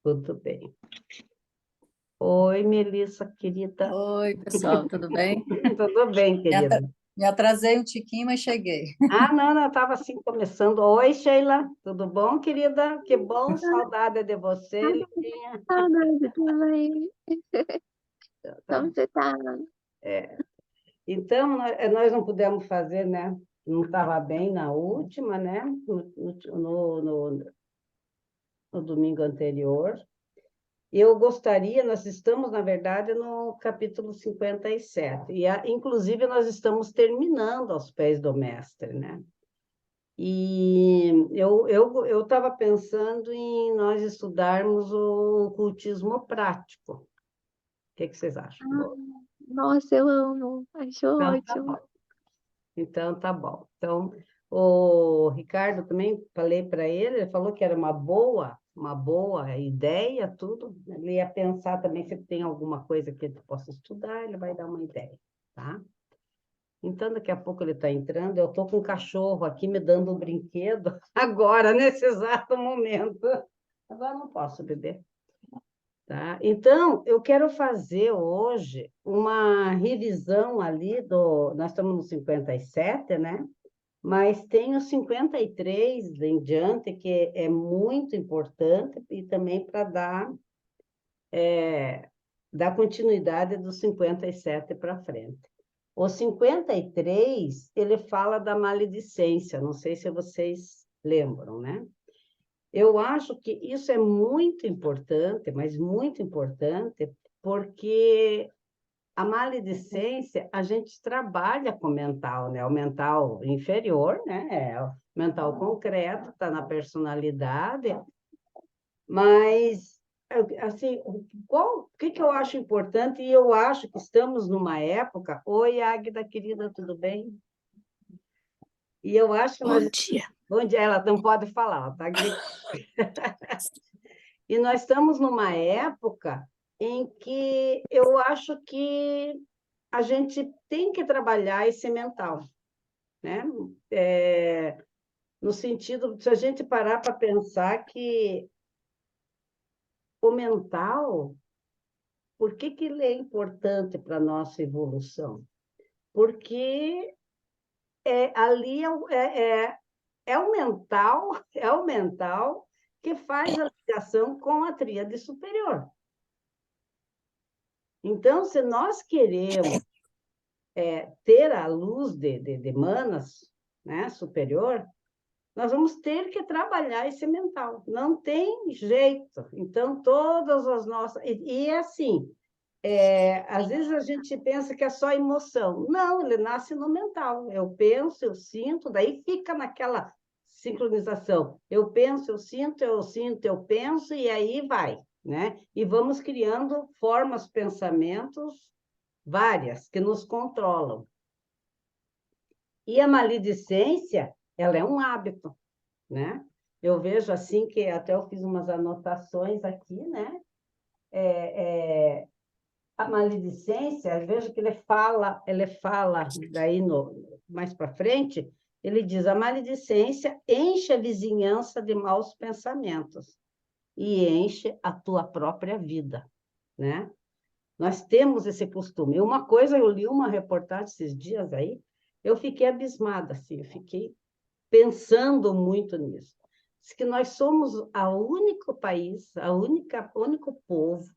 Tudo bem. Oi, Melissa, querida. Oi, pessoal, tudo bem? Tudo bem, Me querida. atra- me atrasei um tiquinho, mas cheguei. Ah, não, eu estava assim começando. Oi, Sheila, tudo bom, querida? Que bom, saudade de você, lindinha. Saudade também. Tá. Como você tá? Então, nós não pudemos fazer, né? Não estava bem na última, né? No domingo anterior. Eu gostaria, nós estamos, na verdade, no capítulo 57, inclusive nós estamos terminando aos pés do mestre, né? E eu estava pensando em nós estudarmos o ocultismo prático. O que vocês acham? Ah, nossa, eu amo. Acho Então, tá bom. ótimo. Então, tá bom. Então, o Ricardo também, falei para ele, ele falou que era uma boa ideia, tudo. Ele ia pensar também se tem alguma coisa que ele possa estudar, ele vai dar uma ideia, tá? Então, daqui a pouco ele está entrando, eu estou com um cachorro aqui me dando um brinquedo, agora, nesse exato momento. Agora não posso beber. Tá? Então, eu quero fazer hoje uma revisão ali do... Nós estamos no 57, né? Mas tem o 53 em diante, que é muito importante, e também para dar continuidade do 57 para frente. O 53, ele fala da maledicência, não sei se vocês lembram, né? Eu acho que isso é muito importante, mas muito importante, porque a maledicência, a gente trabalha com o mental, né? O mental inferior, né? É o mental concreto, está na personalidade, mas, assim, o que eu acho importante, e eu acho que estamos numa época... Oi, Águida, querida, tudo bem? E eu acho que nós... Bom dia. Bom dia, ela não pode falar, ela está gritando. E nós estamos numa época em que eu acho que a gente tem que trabalhar esse mental, né? No sentido, se a gente parar para pensar que o mental, por que ele é importante para a nossa evolução? Porque ali é o mental, é o mental que faz a ligação com a tríade superior. Então, se nós queremos ter a luz de Manas, né, superior, nós vamos ter que trabalhar esse mental. Não tem jeito. Então, todas as nossas... E é assim, às vezes a gente pensa que é só emoção. Não, ele nasce no mental. Eu penso, eu sinto, daí fica naquela sincronização. Eu penso, eu sinto, eu penso, e aí vai, né? E vamos criando formas, pensamentos várias que nos controlam. E a maledicência, ela é um hábito, né? Eu vejo assim que até eu fiz umas anotações aqui, né? A maledicência, eu vejo que ele fala daí mais para frente, ele diz: a maledicência enche a vizinhança de maus pensamentos e enche a tua própria vida, né? Nós temos esse costume. Uma coisa, eu li uma reportagem esses dias aí, eu fiquei abismada, assim, eu fiquei pensando muito nisso. Diz que nós somos o único país, o único povo,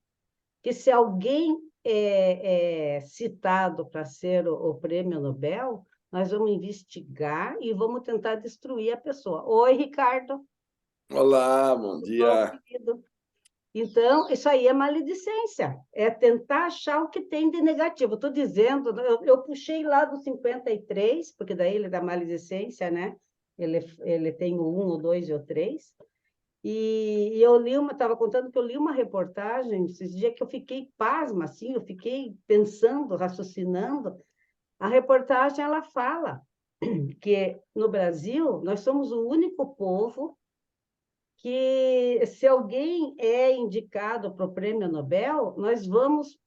que se alguém é citado para ser o prêmio Nobel, nós vamos investigar e vamos tentar destruir a pessoa. Oi, Ricardo. Olá, bom Tudo bom, dia. querido? Então, isso aí é maledicência, é tentar achar o que tem de negativo. Estou dizendo, eu puxei lá do 53, porque daí ele é da maledicência, né? Ele tem o 1, o 2 e o 3. E eu estava contando que eu li uma reportagem esses dias que eu fiquei pasma, assim, eu fiquei pensando, raciocinando. A reportagem, ela fala que no Brasil nós somos o único povo que, se alguém é indicado para o prêmio Nobel, nós vamos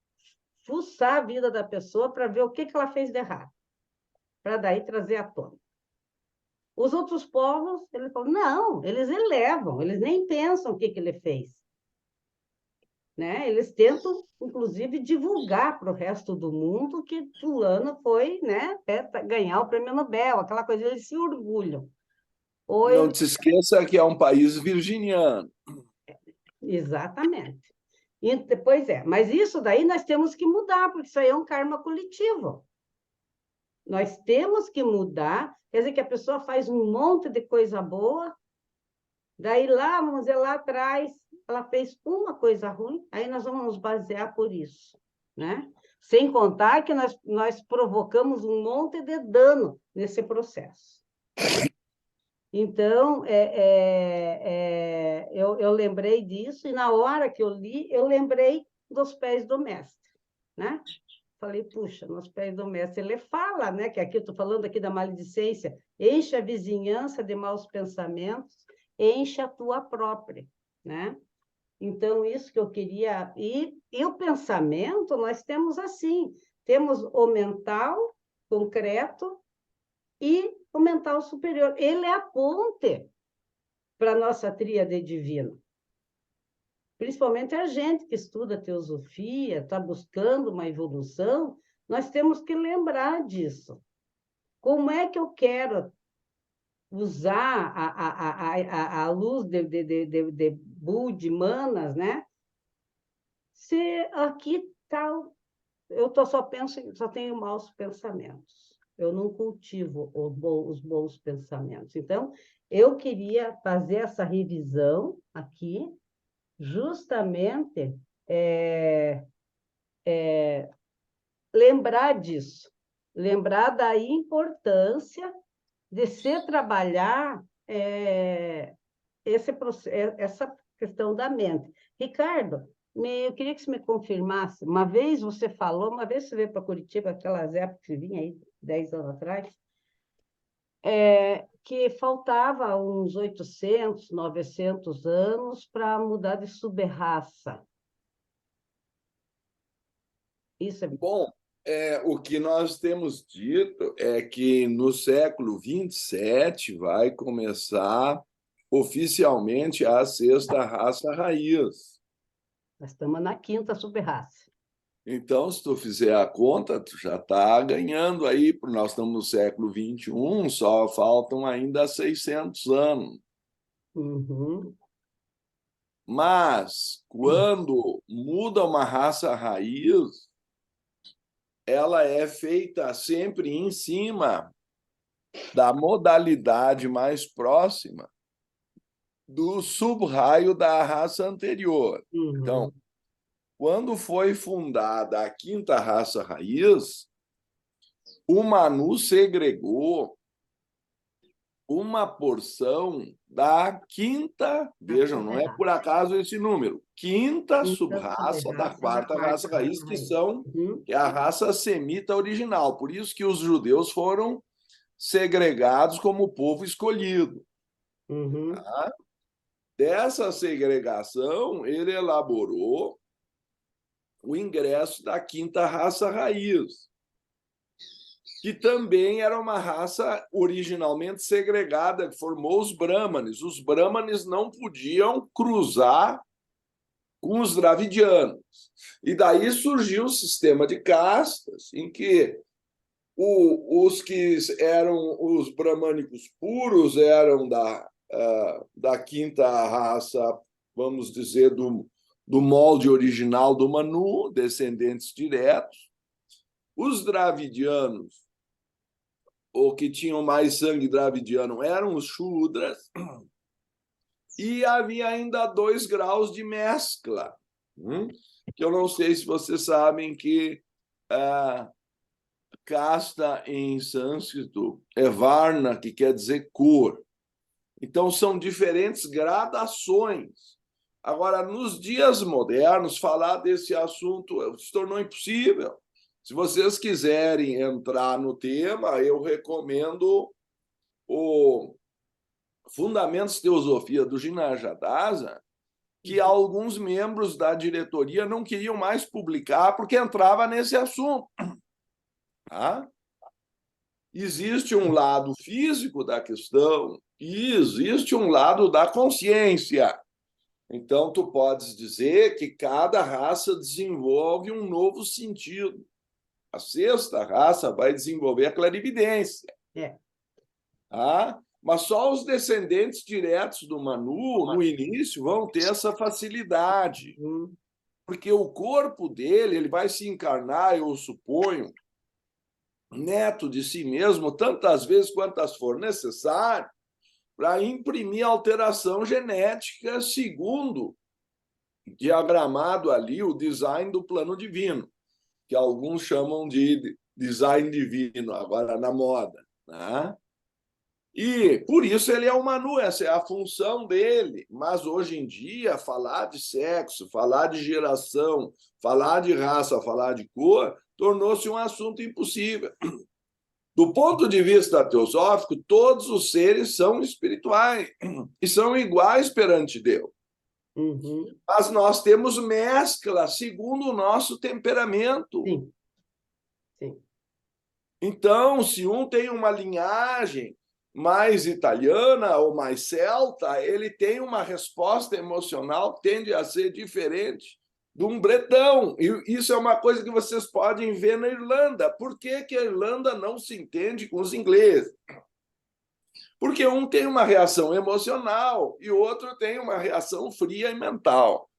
fuçar a vida da pessoa para ver o que ela fez de errado, para daí trazer à tona. Os outros povos, ele falou, não, eles elevam, eles nem pensam o que ele fez. né? Eles tentam, inclusive, divulgar para o resto do mundo que fulano foi, né, ganhar o prêmio Nobel, aquela coisa, eles se orgulham. Ou Não te esqueça que é um país virginiano. Exatamente. E depois mas isso daí nós temos que mudar, porque isso aí é um karma coletivo. Nós temos que mudar, quer dizer que a pessoa faz um monte de coisa boa, daí lá, vamos dizer, lá atrás, ela fez uma coisa ruim, aí nós vamos nos basear por isso, né? Sem contar que nós provocamos um monte de dano nesse processo. Então, eu lembrei disso, e na hora que eu li, eu lembrei dos pés do mestre, né? Falei, puxa, nos pés do mestre, ele fala, né? Que aqui eu estou falando aqui da maledicência, enche a vizinhança de maus pensamentos, enche a tua própria, né? Então, isso que eu queria... E o pensamento, nós temos assim, temos o mental, concreto, e o mental superior. Ele é a ponte para a nossa tríade divina. Principalmente a gente que estuda teosofia, está buscando uma evolução, nós temos que lembrar disso. Como é que eu quero usar a luz de Buda, de Manas, né? Se aqui tal, só penso, só tenho maus pensamentos. Eu não cultivo os bons pensamentos. Então, eu queria fazer essa revisão aqui, justamente lembrar disso, lembrar da importância de se trabalhar essa questão da mente. Ricardo, eu queria que você me confirmasse, uma vez você falou, uma vez você veio para Curitiba, aquelas épocas que vinha aí, 10 anos atrás, que faltava uns 800, 900 anos para mudar de subraça. Isso é... Bom, o que nós temos dito é que no século 27 vai começar oficialmente a sexta raça raiz. Nós estamos na quinta subraça. Então, se tu fizer a conta, tu já está ganhando aí, porque nós estamos no século 21, só faltam ainda 600 anos. Uhum. Mas, quando muda uma raça raiz, ela é feita sempre em cima da modalidade mais próxima do sub-raio da raça anterior. Uhum. Então, quando foi fundada a quinta raça raiz, o Manu segregou uma porção da quinta, vejam, não é por acaso esse número, quinta sub-raça da quarta raça raiz, que é a raça semita original. Por isso que os judeus foram segregados como povo escolhido. Uhum. Tá? Dessa segregação, ele elaborou o ingresso da quinta raça raiz, que também era uma raça originalmente segregada, que formou os brahmanes. Os brahmanes não podiam cruzar com os dravidianos. E daí surgiu o sistema de castas, em que os que eram os bramânicos puros eram da quinta raça, vamos dizer, do molde original do Manu, descendentes diretos. Os dravidianos, ou que tinham mais sangue dravidiano, eram os Shudras, e havia ainda 2 graus de mescla, que eu não sei se vocês sabem que casta em sânscrito é Varna, que quer dizer cor. Então, são diferentes gradações. Agora, nos dias modernos, falar desse assunto se tornou impossível. Se vocês quiserem entrar no tema, eu recomendo o Fundamentos de Teosofia do Jinajadasa, que alguns membros da diretoria não queriam mais publicar porque entrava nesse assunto. Tá? Existe um lado físico da questão e existe um lado da consciência. Então, tu podes dizer que cada raça desenvolve um novo sentido. A sexta raça vai desenvolver a clarividência. Tá? Mas só os descendentes diretos do Manu, no início, vão ter essa facilidade. Porque o corpo dele ele vai se encarnar, eu suponho, neto de si mesmo, tantas vezes quantas for necessário, para imprimir alteração genética segundo diagramado ali o design do plano divino, que alguns chamam de design divino, agora na moda. Né? E por isso ele é o Manu, essa é a função dele. Mas hoje em dia, falar de sexo, falar de geração, falar de raça, falar de cor, tornou-se um assunto impossível. Do ponto de vista teosófico, todos os seres são espirituais e são iguais perante Deus. Mas nós temos mescla segundo o nosso temperamento. Sim. Sim. Então, se um tem uma linhagem mais italiana ou mais celta, ele tem uma resposta emocional que tende a ser diferente de um bretão. E isso é uma coisa que vocês podem ver na Irlanda. Por que que a Irlanda não se entende com os ingleses? Porque um tem uma reação emocional e o outro tem uma reação fria e mental.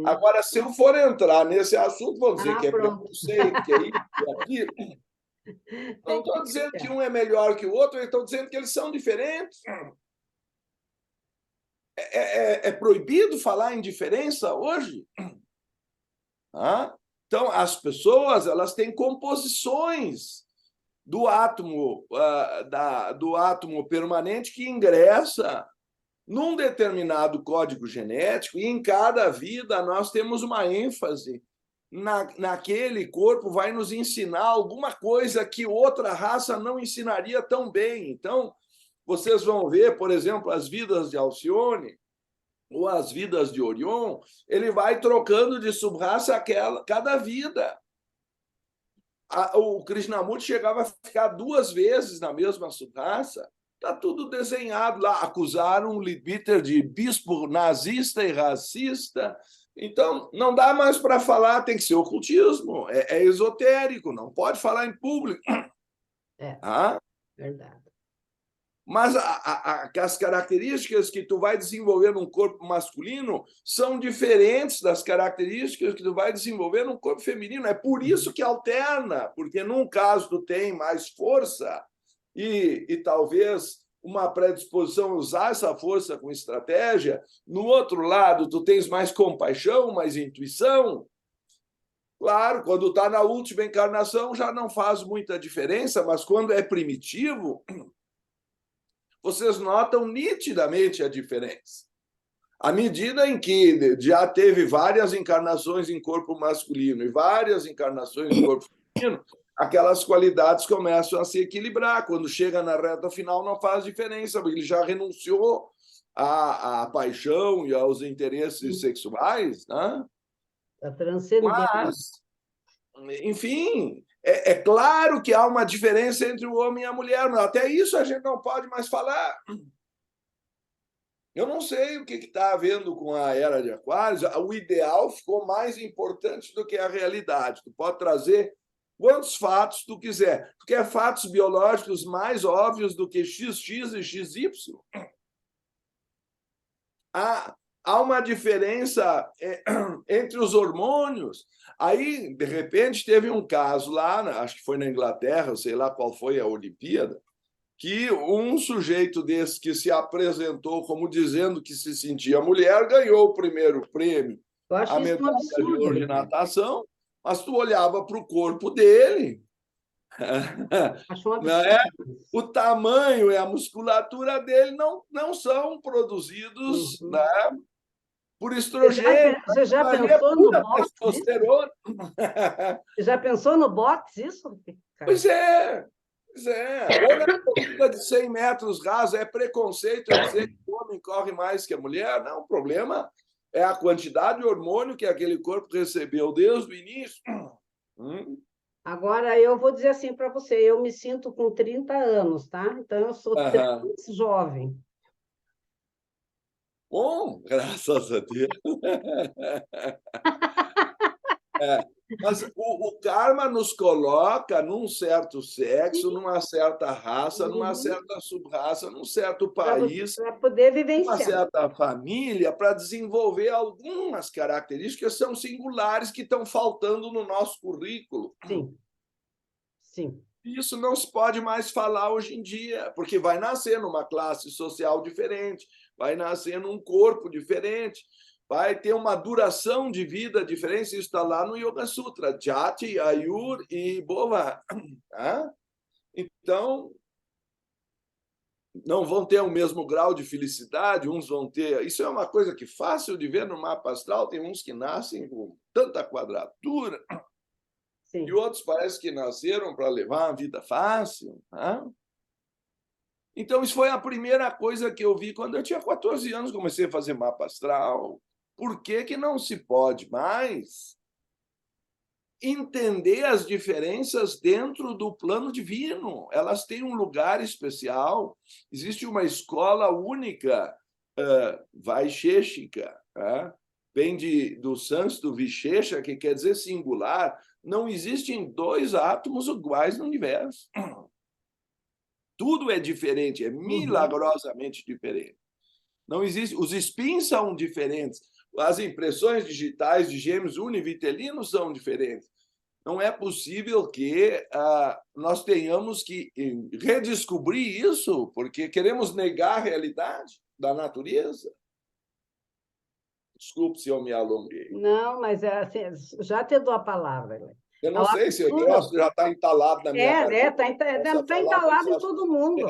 Agora, se eu for entrar nesse assunto, vou dizer que é preconceito, que é isso, que é aquilo. Não estou dizendo que um é melhor que o outro, eu estou dizendo que eles são diferentes. É proibido falar em diferença hoje? Então, as pessoas elas têm composições do átomo, do átomo permanente que ingressa num determinado código genético, e em cada vida nós temos uma ênfase naquele corpo, vai nos ensinar alguma coisa que outra raça não ensinaria tão bem. Então, vocês vão ver, por exemplo, as vidas de Alcione ou as vidas de Orion, ele vai trocando de sub-raça cada vida. O Krishnamurti chegava a ficar 2 vezes na mesma sub-raça. Está tudo desenhado lá. Acusaram o Leadbeater de bispo nazista e racista. Então, não dá mais para falar, tem que ser ocultismo, é esotérico, não pode falar em público. Verdade. Mas as características que tu vai desenvolver num corpo masculino são diferentes das características que tu vai desenvolver num corpo feminino. É por isso que alterna, porque num caso tu tem mais força e talvez uma predisposição a usar essa força com estratégia, no outro lado tu tens mais compaixão, mais intuição. Claro, quando está na última encarnação já não faz muita diferença, mas quando é primitivo, vocês notam nitidamente a diferença. À medida em que já teve várias encarnações em corpo masculino e várias encarnações em corpo feminino, aquelas qualidades começam a se equilibrar. Quando chega na reta final, não faz diferença, porque ele já renunciou à paixão e aos interesses sexuais. Né? A transcendência. Mas, enfim, é claro que há uma diferença entre o homem e a mulher, mas até isso a gente não pode mais falar. Eu não sei o que está havendo com a Era de Aquários. O ideal ficou mais importante do que a realidade. Tu pode trazer quantos fatos tu quiser. Tu quer fatos biológicos mais óbvios do que XX e XY? Há uma diferença entre os hormônios. Aí, de repente, teve um caso lá, acho que foi na Inglaterra, sei lá qual foi a Olimpíada, que um sujeito desse que se apresentou como dizendo que se sentia mulher ganhou o primeiro prêmio, a medalha de ouro de natação, mas tu olhava para o corpo dele, Acho um absurdo. né? O tamanho e a musculatura dele não são produzidos, né, por estrogênio. Você já pensou no box? Testosterona. Você já pensou no box isso? Pois é. Ou na corrida de 100 metros rasa, é preconceito dizer que o homem corre mais que a mulher? Não, o problema é a quantidade de hormônio que aquele corpo recebeu desde o início. Agora, eu vou dizer assim para você, eu me sinto com 30 anos, tá? Então, eu sou jovem. Bom, graças a Deus. Mas o karma nos coloca num certo sexo, numa certa raça, numa certa sub-raça, num certo país, Para poder uma vivenciar. certa família, para desenvolver algumas características que são singulares, que estão faltando no nosso currículo. Sim, sim. Isso não se pode mais falar hoje em dia, porque vai nascer numa classe social diferente, vai nascer num corpo diferente, vai ter uma duração de vida diferente. Isso está lá no Yoga Sutra, Jati, Ayur e Bova. Então, não vão ter o mesmo grau de felicidade, uns vão ter. Isso é uma coisa que é fácil de ver no mapa astral. Tem uns que nascem com tanta quadratura, Sim. e outros parece que nasceram para levar uma vida fácil. Então, isso foi a primeira coisa que eu vi quando eu tinha 14 anos, comecei a fazer mapa astral. Por que que não se pode mais entender as diferenças dentro do plano divino? Elas têm um lugar especial. Existe uma escola única, Vaisheshika, vem do sânscrito Vishesha, que quer dizer singular. Não existem dois átomos iguais no universo. Tudo é diferente, é milagrosamente diferente. Não existe. Os spins são diferentes. As impressões digitais de gêmeos univitelinos são diferentes. Não é possível que nós tenhamos que redescobrir isso, porque queremos negar a realidade da natureza. Desculpe se eu me alonguei. Não, mas assim, já te dou a palavra, Helene. Eu não sei se o troço já está entalado na minha garganta. Está entalado em todo mundo.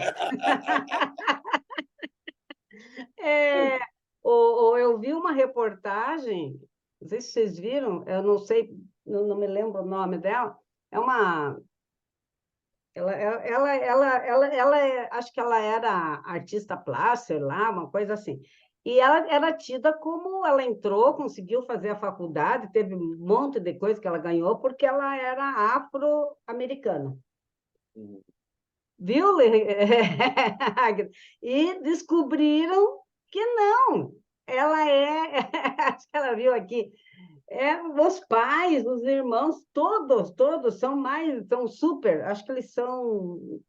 Eu vi uma reportagem, não sei se vocês viram, eu não sei, não me lembro o nome dela, é uma... acho que ela era artista plástica, sei lá, uma coisa assim. E ela era tida como ela entrou, conseguiu fazer a faculdade, teve um monte de coisa que ela ganhou, porque ela era afro-americana. Viu? E descobriram que não. Ela é... Acho que ela viu aqui. Os pais, os irmãos, todos são super, acho que eles são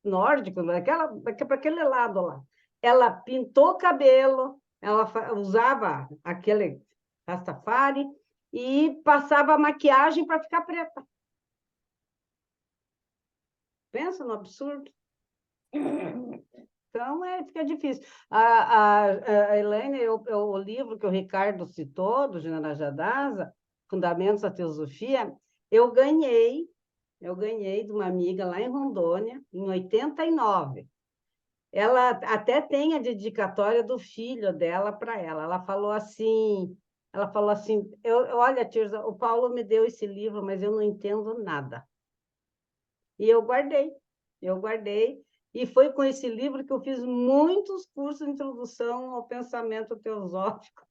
nórdicos, para aquele lado lá. Ela pintou o cabelo, ela usava aquele Rastafari e passava maquiagem para ficar preta. Pensa no absurdo. Então, fica difícil. A Elaine, o livro que o Ricardo citou, do General Jadasa, Fundamentos da Teosofia, eu ganhei de uma amiga lá em Rondônia, em 89. Ela até tem a dedicatória do filho dela para ela. Ela falou assim, olha, Tirza, o Paulo me deu esse livro, mas eu não entendo nada. E eu guardei. E foi com esse livro que eu fiz muitos cursos de introdução ao pensamento teosófico.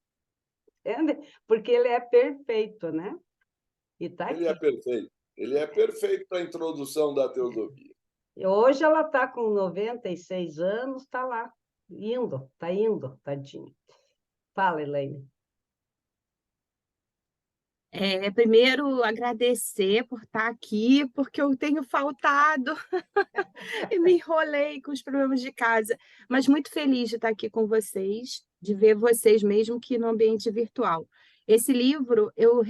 Entende? Porque ele é perfeito, né? E tá aqui. Ele é perfeito. Ele é perfeito para a introdução da teosofia. Hoje ela está com 96 anos, está lá, está indo, tadinha. Fala, Elaine. Primeiro, agradecer por estar aqui, porque eu tenho faltado e me enrolei com os problemas de casa, mas muito feliz de estar aqui com vocês, de ver vocês mesmo que no ambiente virtual. Esse livro eu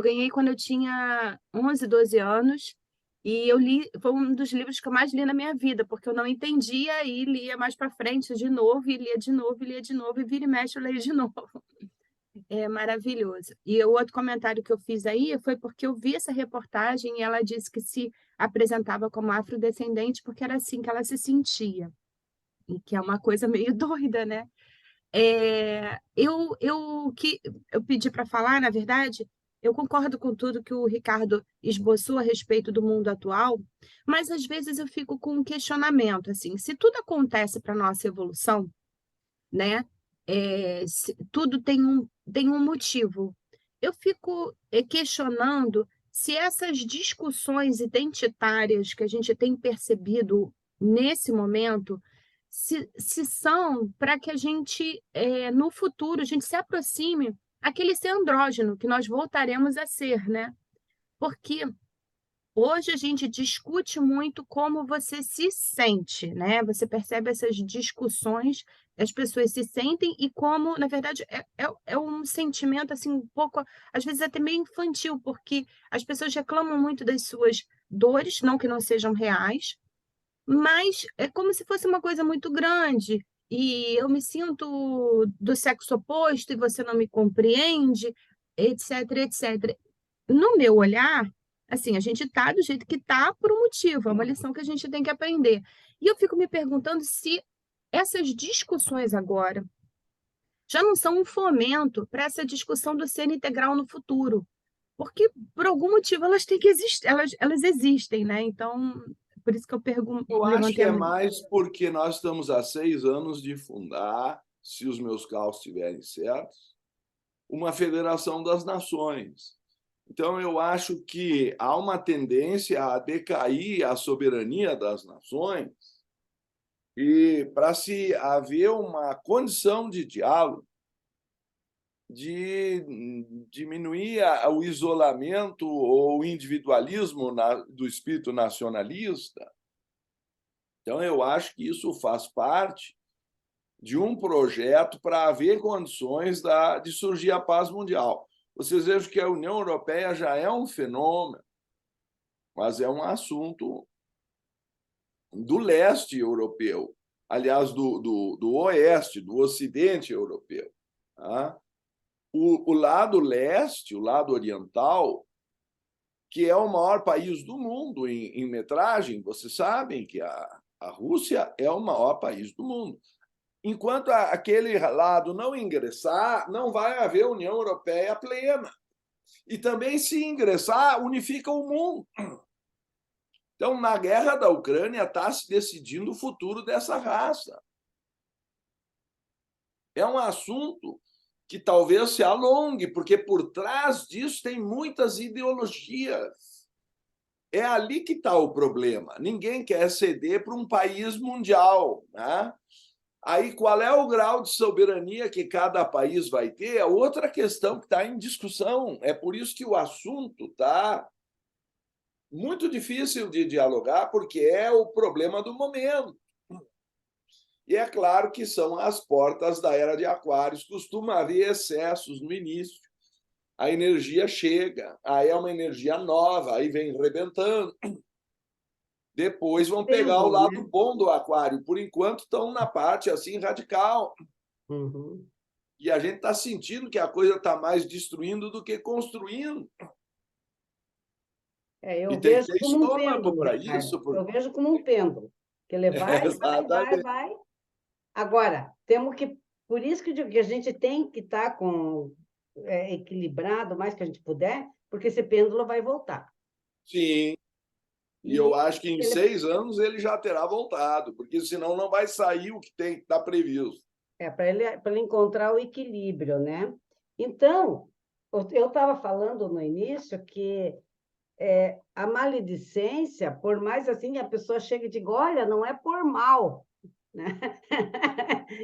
ganhei quando eu tinha 11, 12 anos, e eu li, foi um dos livros que eu mais li na minha vida, porque eu não entendia e lia mais para frente de novo, e lia de novo, e lia de novo, e vira e mexe eu leio de novo. É maravilhoso. E o outro comentário que eu fiz aí foi porque eu vi essa reportagem e ela disse que se apresentava como afrodescendente porque era assim que ela se sentia. E que é uma coisa meio doida, né? Eu pedi para falar, na verdade, eu concordo com tudo que o Ricardo esboçou a respeito do mundo atual, mas às vezes eu fico com um questionamento, assim, se tudo acontece para a nossa evolução, né? Tudo tem um motivo. Eu fico questionando se essas discussões identitárias que a gente tem percebido nesse momento, se são para que a gente, no futuro, a gente se aproxime aquele ser andrógeno que nós voltaremos a ser, né? Porque hoje a gente discute muito como você se sente, né? Você percebe essas discussões, as pessoas se sentem e como, na verdade, é um sentimento assim um pouco, às vezes até meio infantil, porque as pessoas reclamam muito das suas dores, não que não sejam reais, mas é como se fosse uma coisa muito grande. E eu me sinto do sexo oposto e você não me compreende, etc, etc. No meu olhar, assim, a gente está do jeito que está por um motivo, é uma lição que a gente tem que aprender. E eu fico me perguntando se essas discussões agora já não são um fomento para essa discussão do ser integral no futuro, porque por algum motivo elas têm que existir, elas existem, né? Então, por isso que eu Eu acho que levantei a é mão. mais porque nós estamos há 6 anos de fundar, se os meus cálculos estiverem certos, uma federação das nações. Então, eu acho que há uma tendência a decair a soberania das nações e para se haver uma condição de diálogo, de diminuir o isolamento ou o individualismo do espírito nacionalista. Então, eu acho que isso faz parte de um projeto para haver condições de surgir a paz mundial. Vocês vejam que a União Europeia já é um fenômeno, mas é um assunto do leste europeu, aliás, do oeste, do ocidente europeu. Tá? O lado leste, o lado oriental, que é o maior país do mundo em metragem, vocês sabem que a Rússia é o maior país do mundo. Enquanto aquele lado não ingressar, não vai haver União Europeia plena. E também, se ingressar, unifica o mundo. Então, na guerra da Ucrânia, está se decidindo o futuro dessa raça. É um assunto que talvez se alongue, porque por trás disso tem muitas ideologias. É ali que está o problema. Ninguém quer ceder para um país mundial, né? Aí, qual é o grau de soberania que cada país vai ter? É outra questão que está em discussão. É por isso que o assunto está muito difícil de dialogar, porque é o problema do momento. E é claro que são as portas da era de Aquários. Costuma haver excessos no início. A energia chega, aí é uma energia nova, aí vem rebentando. Depois vão pegar o lado bom do Aquário. Por enquanto, estão na parte assim radical. Uhum. E a gente está sentindo que a coisa está mais destruindo do que construindo. Eu E tem que vejo ter como um estômago pêndulo, para Ricardo. isso. Eu vejo como um pêndulo, que ele vai. Agora, temos que, por isso que eu digo que a gente tem que estar equilibrado o mais que a gente puder, porque esse pêndulo vai voltar. Sim. E eu acho que em 6 anos ele já terá voltado, porque senão não vai sair o que tem que estar previsto. Para ele encontrar o equilíbrio, né? Então, eu estava falando no início que a maledicência, por mais assim, a pessoa chega e diga, olha, não é por mal, né?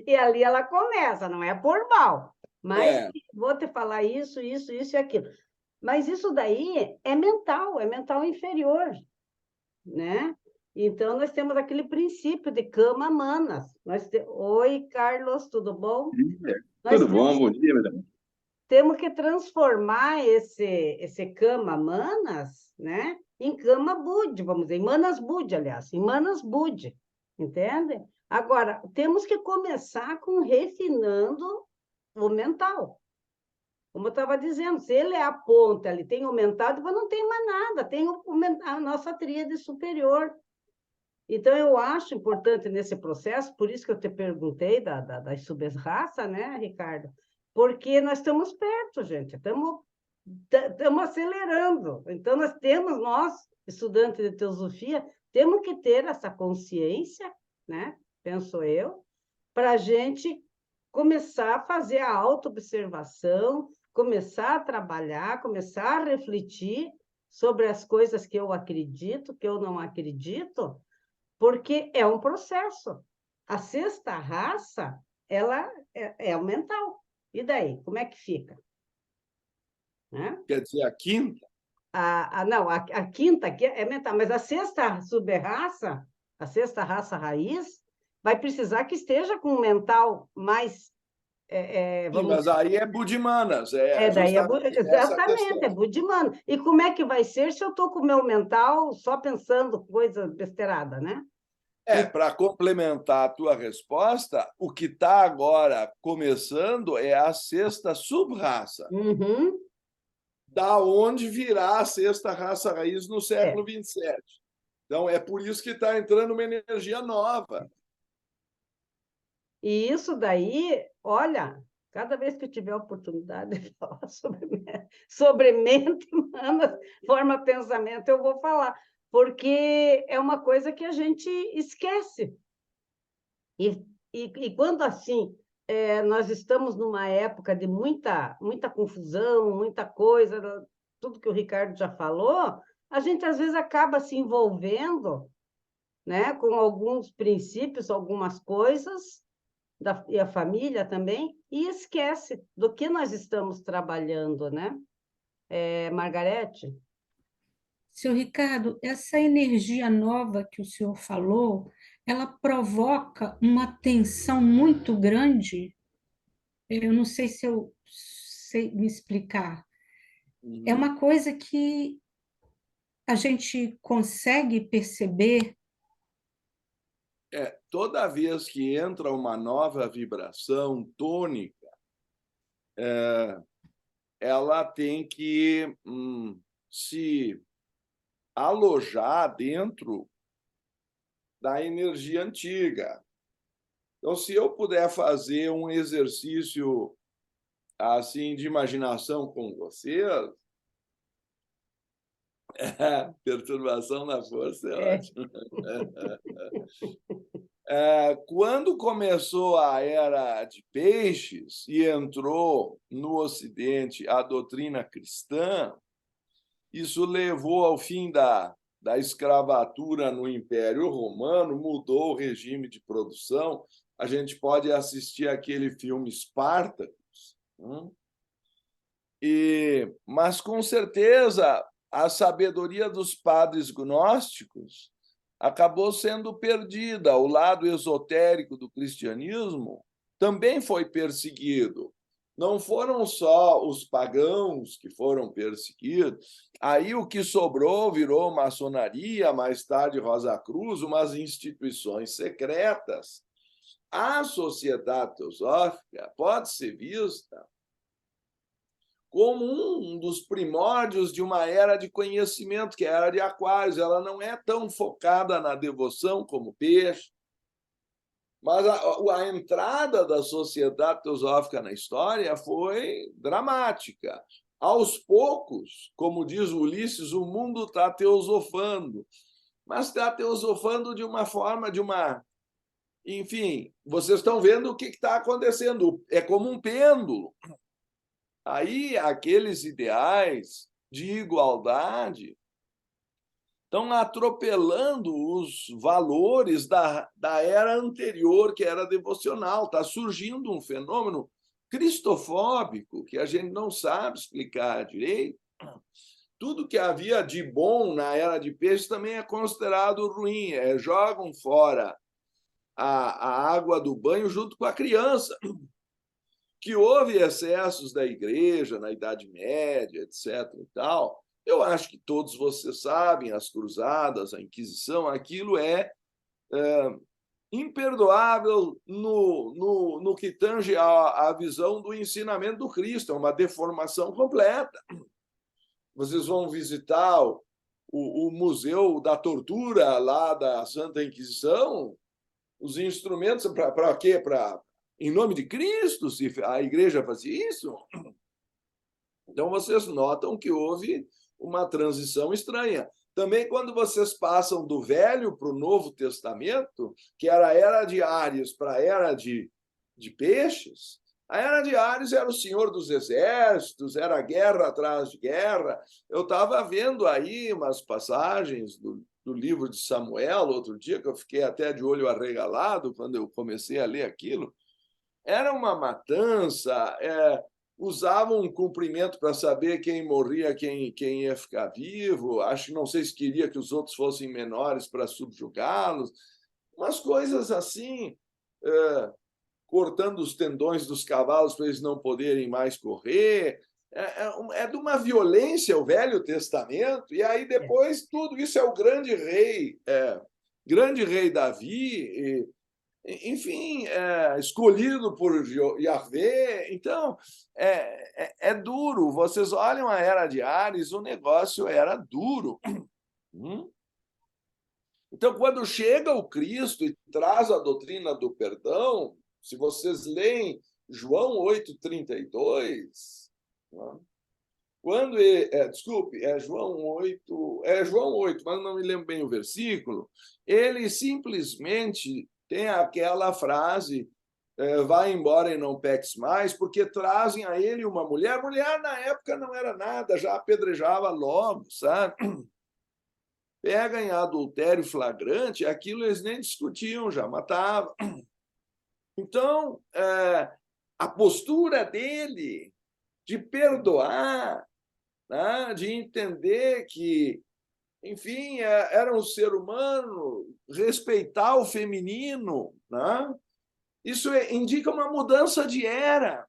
E ali ela começa, não é por mal, mas vou te falar isso e aquilo. Mas isso daí é mental inferior, né? Então, nós temos aquele princípio de cama manas. Oi, Carlos, tudo bom? Tudo bom, bom dia, madame. Temos que transformar esse cama manas, né, em cama bud, vamos dizer, em manas bud, aliás, em manas bud, entende? Agora, temos que começar refinando o mental. Como eu estava dizendo, se ele é a ponta, ele tem o mental, depois não tem mais nada, tem a nossa tríade superior. Então, eu acho importante nesse processo, por isso que eu te perguntei das sub-raças, né, Ricardo? Porque nós estamos perto, gente, estamos acelerando. Então, nós, estudantes de teosofia, temos que ter essa consciência, né, penso eu, para a gente começar a fazer a autoobservação, começar a trabalhar, começar a refletir sobre as coisas que eu acredito, que eu não acredito, porque é um processo. a sexta raça, ela é o mental. E daí, como é que fica? Né? Quer dizer, a quinta? Não, a quinta aqui é mental, mas a sexta sub-raça, a sexta raça raiz, vai precisar que esteja com um mental mais... Sim, mas aí é Budimanas, daí justamente essa exatamente, é questão. Budimano. E como é que vai ser se eu estou com o meu mental só pensando coisa besteirada, né? Para complementar a tua resposta, o que está agora começando é a sexta sub-raça, Uhum, da onde virá a sexta raça raiz no século XXVII. Então, é por isso que está entrando uma energia nova. E isso daí, olha, cada vez que eu tiver a oportunidade de falar sobre mente humana, forma pensamento, eu vou falar, porque é uma coisa que a gente esquece. E quando assim, nós estamos numa época de muita confusão, muita coisa, tudo que o Ricardo já falou, a gente às vezes acaba se envolvendo, né, com alguns princípios, algumas coisas, e a família também, e esquece do que nós estamos trabalhando, né? Margarete? Seu Ricardo, essa energia nova que o senhor falou, ela provoca uma tensão muito grande. Eu não sei se eu sei me explicar. É uma coisa que a gente consegue perceber. Toda vez que entra uma nova vibração tônica, ela tem que se alojar dentro da energia antiga. Então, se eu puder fazer um exercício assim de imaginação com vocês, perturbação na força é ótimo. Quando começou a era de peixes e entrou no Ocidente a doutrina cristã, isso levou ao fim da escravatura no Império Romano, mudou o regime de produção. A gente pode assistir aquele filme Spartacus, mas, com certeza, a sabedoria dos padres gnósticos acabou sendo perdida. O lado esotérico do cristianismo também foi perseguido. Não foram só os pagãos que foram perseguidos. Aí o que sobrou virou maçonaria, mais tarde Rosa Cruz, umas instituições secretas. A sociedade teosófica pode ser vista como um dos primórdios de uma era de conhecimento, que é a era de Aquários. Ela não é tão focada na devoção como Peixe, mas a entrada da sociedade teosófica na história foi dramática. Aos poucos, como diz Ulisses, o mundo está teosofando, mas está teosofando de uma forma, Enfim, vocês estão vendo o que está acontecendo. É como um pêndulo. Aí, aqueles ideais de igualdade estão atropelando os valores da era anterior, que era devocional. Está surgindo um fenômeno cristofóbico que a gente não sabe explicar direito. Tudo que havia de bom na era de peixe também é considerado ruim. Jogam fora a água do banho junto com a criança. Que houve excessos da igreja na Idade Média, etc. e tal. Eu acho que todos vocês sabem, as cruzadas, a Inquisição, aquilo é imperdoável no que tange à visão do ensinamento do Cristo, é uma deformação completa. Vocês vão visitar o Museu da Tortura lá da Santa Inquisição, os instrumentos para quê? Em nome de Cristo, se a igreja fazia isso. Então, vocês notam que houve uma transição estranha. Também, quando vocês passam do Velho para o Novo Testamento, que era a era de Áries para a era de Peixes, a era de Áries era o senhor dos exércitos, era guerra atrás de guerra. Eu estava vendo aí umas passagens do livro de Samuel, outro dia, que eu fiquei até de olho arregalado quando eu comecei a ler aquilo. Era uma matança, usavam um cumprimento para saber quem morria, quem ia ficar vivo. Acho, não sei se queria que os outros fossem menores para subjugá-los. Umas coisas assim, cortando os tendões dos cavalos para eles não poderem mais correr. É de uma violência o Velho Testamento, e aí depois tudo isso é o grande rei Davi, enfim, escolhido por Yahvé. Então, é duro. Vocês olham a Era de Ares, o negócio era duro. Então, quando chega o Cristo e traz a doutrina do perdão, se vocês leem João 8,32, quando desculpe, é João 8, mas não me lembro bem o versículo, ele simplesmente tem aquela frase, vai embora e não peques mais, porque trazem a ele uma mulher. Mulher, na época, não era nada, já apedrejava logo, sabe? Pega em adultério flagrante, aquilo eles nem discutiam, já matavam. Então, a postura dele de perdoar, né, de entender que, enfim, era um ser humano, respeitar o feminino, né? Isso indica uma mudança de era.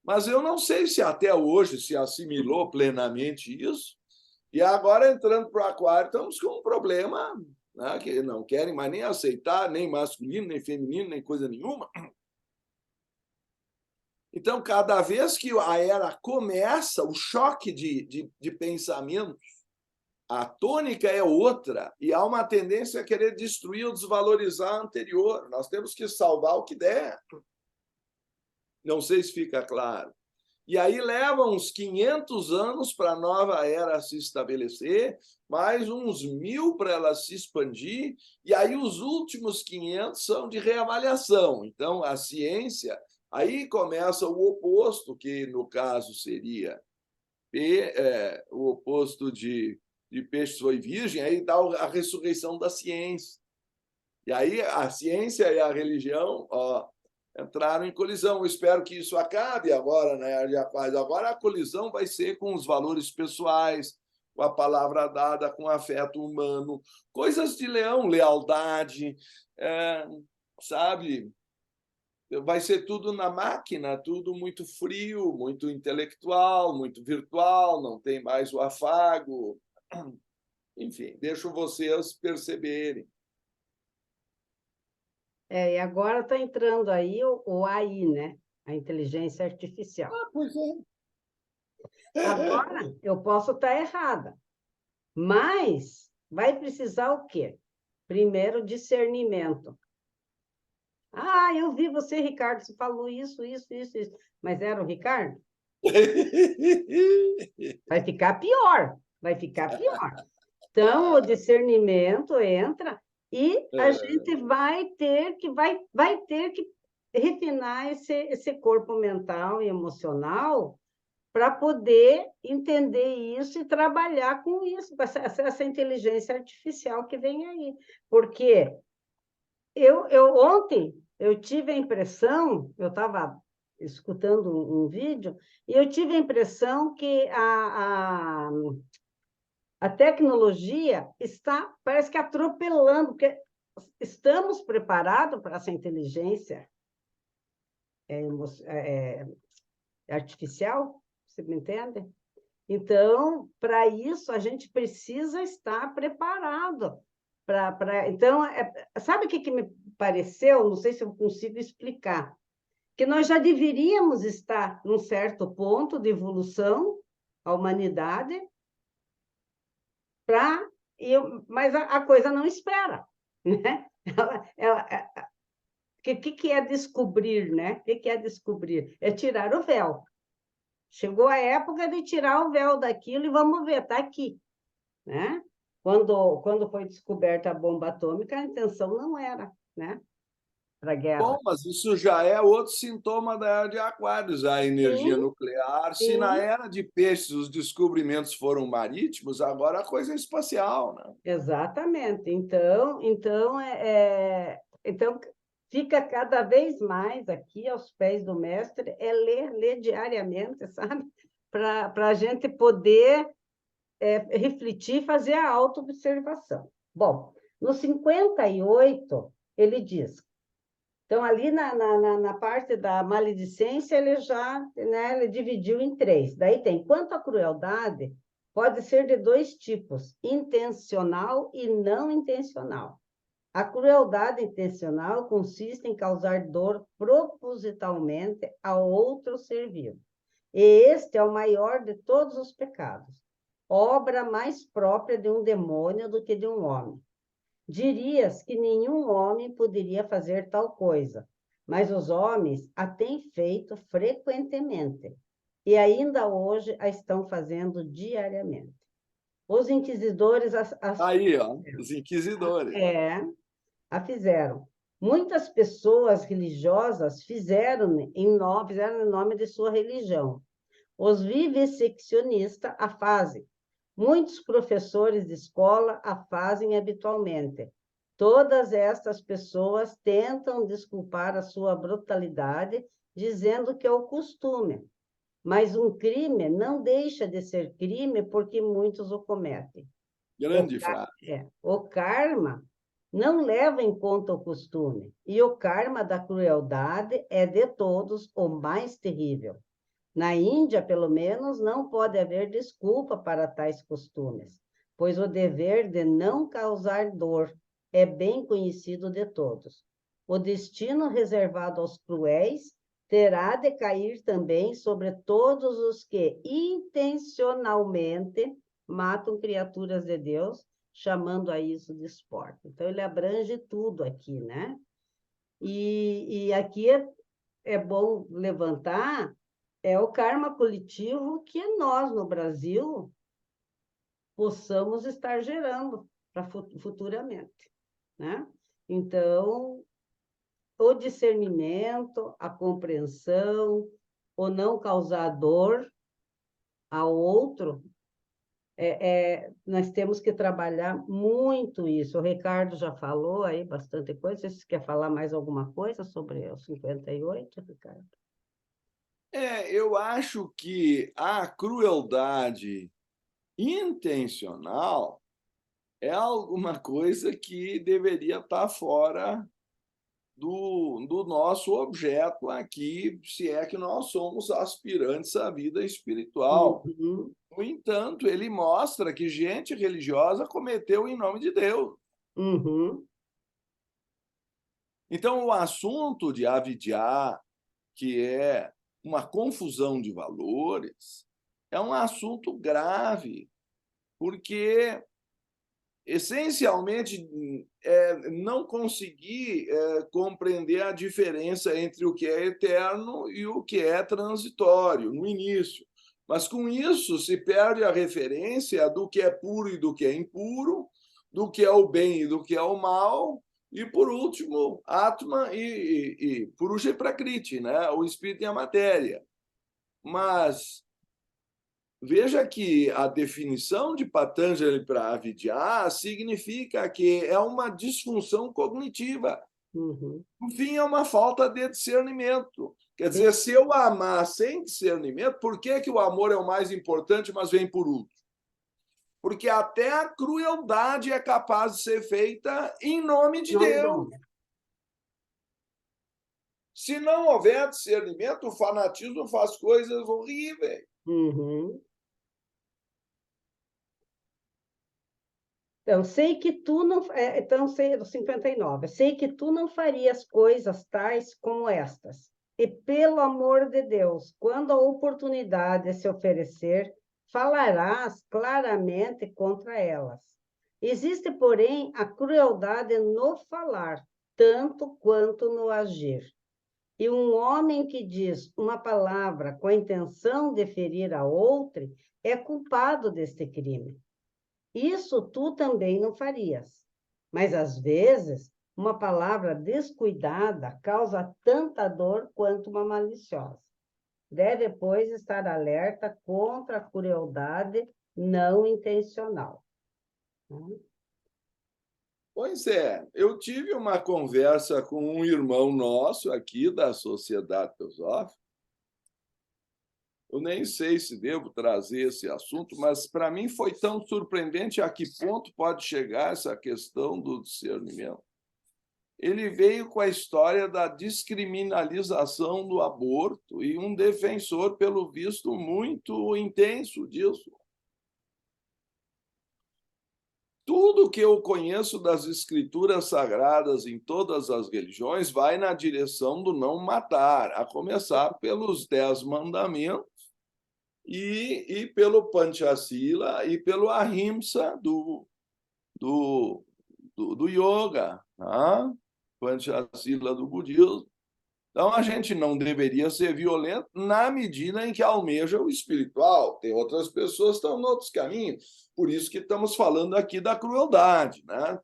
Mas eu não sei se até hoje se assimilou plenamente isso. E agora, entrando para o aquário, estamos com um problema, né, que não querem mais nem aceitar, nem masculino, nem feminino, nem coisa nenhuma. Então, cada vez que a era começa, o choque de pensamentos, a tônica é outra, e há uma tendência a querer destruir ou desvalorizar a anterior. Nós temos que salvar o que der. Não sei se fica claro. E aí leva uns 500 anos para a nova era se estabelecer, mais uns 1000 para ela se expandir, e aí os últimos 500 são de reavaliação. Então, a ciência, aí começa o oposto, que no caso seria o oposto de peixe foi virgem, aí dá a ressurreição da ciência. E aí a ciência e a religião entraram em colisão. Eu espero que isso acabe agora, né? Agora a colisão vai ser com os valores pessoais, com a palavra dada, com o afeto humano, coisas de leão, lealdade, sabe? Vai ser tudo na máquina, tudo muito frio, muito intelectual, muito virtual, não tem mais o afago. Enfim, deixo vocês perceberem. E agora está entrando aí o AI, né? A inteligência artificial. Pois é. Agora, eu posso estar errada, mas vai precisar o quê? Primeiro, discernimento. Eu vi você, Ricardo, você falou isso. Mas era o Ricardo? Vai ficar pior. Então, o discernimento entra e a gente vai ter que refinar esse corpo mental e emocional para poder entender isso e trabalhar com isso, com essa inteligência artificial que vem aí. Porque ontem eu tive a impressão, eu estava escutando um vídeo, e eu tive a impressão que a tecnologia parece que atropelando, porque estamos preparados para essa inteligência artificial, você me entende? Então, para isso, a gente precisa estar preparado. Então, sabe o que me pareceu? Não sei se eu consigo explicar. Que nós já deveríamos estar num certo ponto de evolução, a humanidade, mas a coisa não espera, né? O que é descobrir, né? O que é descobrir? É tirar o véu. Chegou a época de tirar o véu daquilo e vamos ver, está aqui, né? Quando foi descoberta a bomba atômica, a intenção não era, né? para a guerra. Bom, mas isso já é outro sintoma da era de Aquários, a energia Sim, nuclear. Se na sim. era de Peixes os descobrimentos foram marítimos, agora a coisa é espacial, né? Exatamente. Então fica cada vez mais aqui aos pés do mestre, ler diariamente, sabe? Para a gente poder refletir, fazer a autoobservação. Bom, no 58, ele diz. Então, ali na parte da maledicência, ele já, né, ele dividiu em 3. Daí tem, quanto à crueldade, pode ser de 2 tipos, intencional e não intencional. A crueldade intencional consiste em causar dor propositalmente a outro ser vivo. E este é o maior de todos os pecados, obra mais própria de um demônio do que de um homem. Dirias que nenhum homem poderia fazer tal coisa, mas os homens a têm feito frequentemente, e ainda hoje a estão fazendo diariamente. Os inquisidores Aí, ó, os inquisidores. a fizeram. Muitas pessoas religiosas fizeram em nome de sua religião. Os viviseccionistas a fazem. Muitos professores de escola a fazem habitualmente. Todas estas pessoas tentam desculpar a sua brutalidade, dizendo que é o costume. Mas um crime não deixa de ser crime porque muitos o cometem. Grande frase. O karma não leva em conta o costume, e o karma da crueldade é de todos o mais terrível. Na Índia, pelo menos, não pode haver desculpa para tais costumes, pois o dever de não causar dor é bem conhecido de todos. O destino reservado aos cruéis terá de cair também sobre todos os que intencionalmente matam criaturas de Deus, chamando a isso de esporte. Então, ele abrange tudo aqui, né? E aqui é bom levantar o karma coletivo que nós, no Brasil, possamos estar gerando para futuramente, né? Então, o discernimento, a compreensão, o não causar dor ao outro, nós temos que trabalhar muito isso. O Ricardo já falou aí bastante coisa. Você quer falar mais alguma coisa sobre o 58, Ricardo? Eu acho que a crueldade intencional é alguma coisa que deveria estar fora do nosso objeto aqui, se é que nós somos aspirantes à vida espiritual. Uhum. No entanto, ele mostra que gente religiosa cometeu em nome de Deus. Uhum. Então, o assunto de avidyā, que é uma confusão de valores, é um assunto grave, porque essencialmente não conseguir compreender a diferença entre o que é eterno e o que é transitório no início. Mas com isso se perde a referência do que é puro e do que é impuro, do que é o bem e do que é o mal, e por último, Atma e Purusha e Prakriti, né? O espírito e a matéria. Mas veja que a definição de Patanjali para avidyā significa que é uma disfunção cognitiva. Uhum. No fim, é uma falta de discernimento. Quer dizer, se eu amar sem discernimento, por que o amor é o mais importante, mas vem por último? Porque até a crueldade é capaz de ser feita em nome de Deus. Se não houver discernimento, o fanatismo faz coisas horríveis. Uhum. Então, sei que tu não... Então, 59. Sei que tu não farias coisas tais como estas. E, pelo amor de Deus, quando a oportunidade se oferecer, falarás claramente contra elas. Existe, porém, a crueldade no falar, tanto quanto no agir. E um homem que diz uma palavra com a intenção de ferir a outra é culpado deste crime. Isso tu também não farias. Mas, às vezes, uma palavra descuidada causa tanta dor quanto uma maliciosa. Deve, pois, estar alerta contra a crueldade não intencional. Pois é, eu tive uma conversa com um irmão nosso aqui da Sociedade Teosófica. Eu nem sei se devo trazer esse assunto, mas para mim foi tão surpreendente a que ponto pode chegar essa questão do discernimento. Ele veio com a história da descriminalização do aborto e um defensor, pelo visto, muito intenso disso. Tudo que eu conheço das escrituras sagradas em todas as religiões vai na direção do não matar, a começar pelos 10 mandamentos e pelo Panchasila e pelo Ahimsa do yoga, tá? Panchasila do budismo. Então, a gente não deveria ser violento na medida em que almeja o espiritual. Tem outras pessoas que estão em outros caminhos. Por isso que estamos falando aqui da crueldade, né?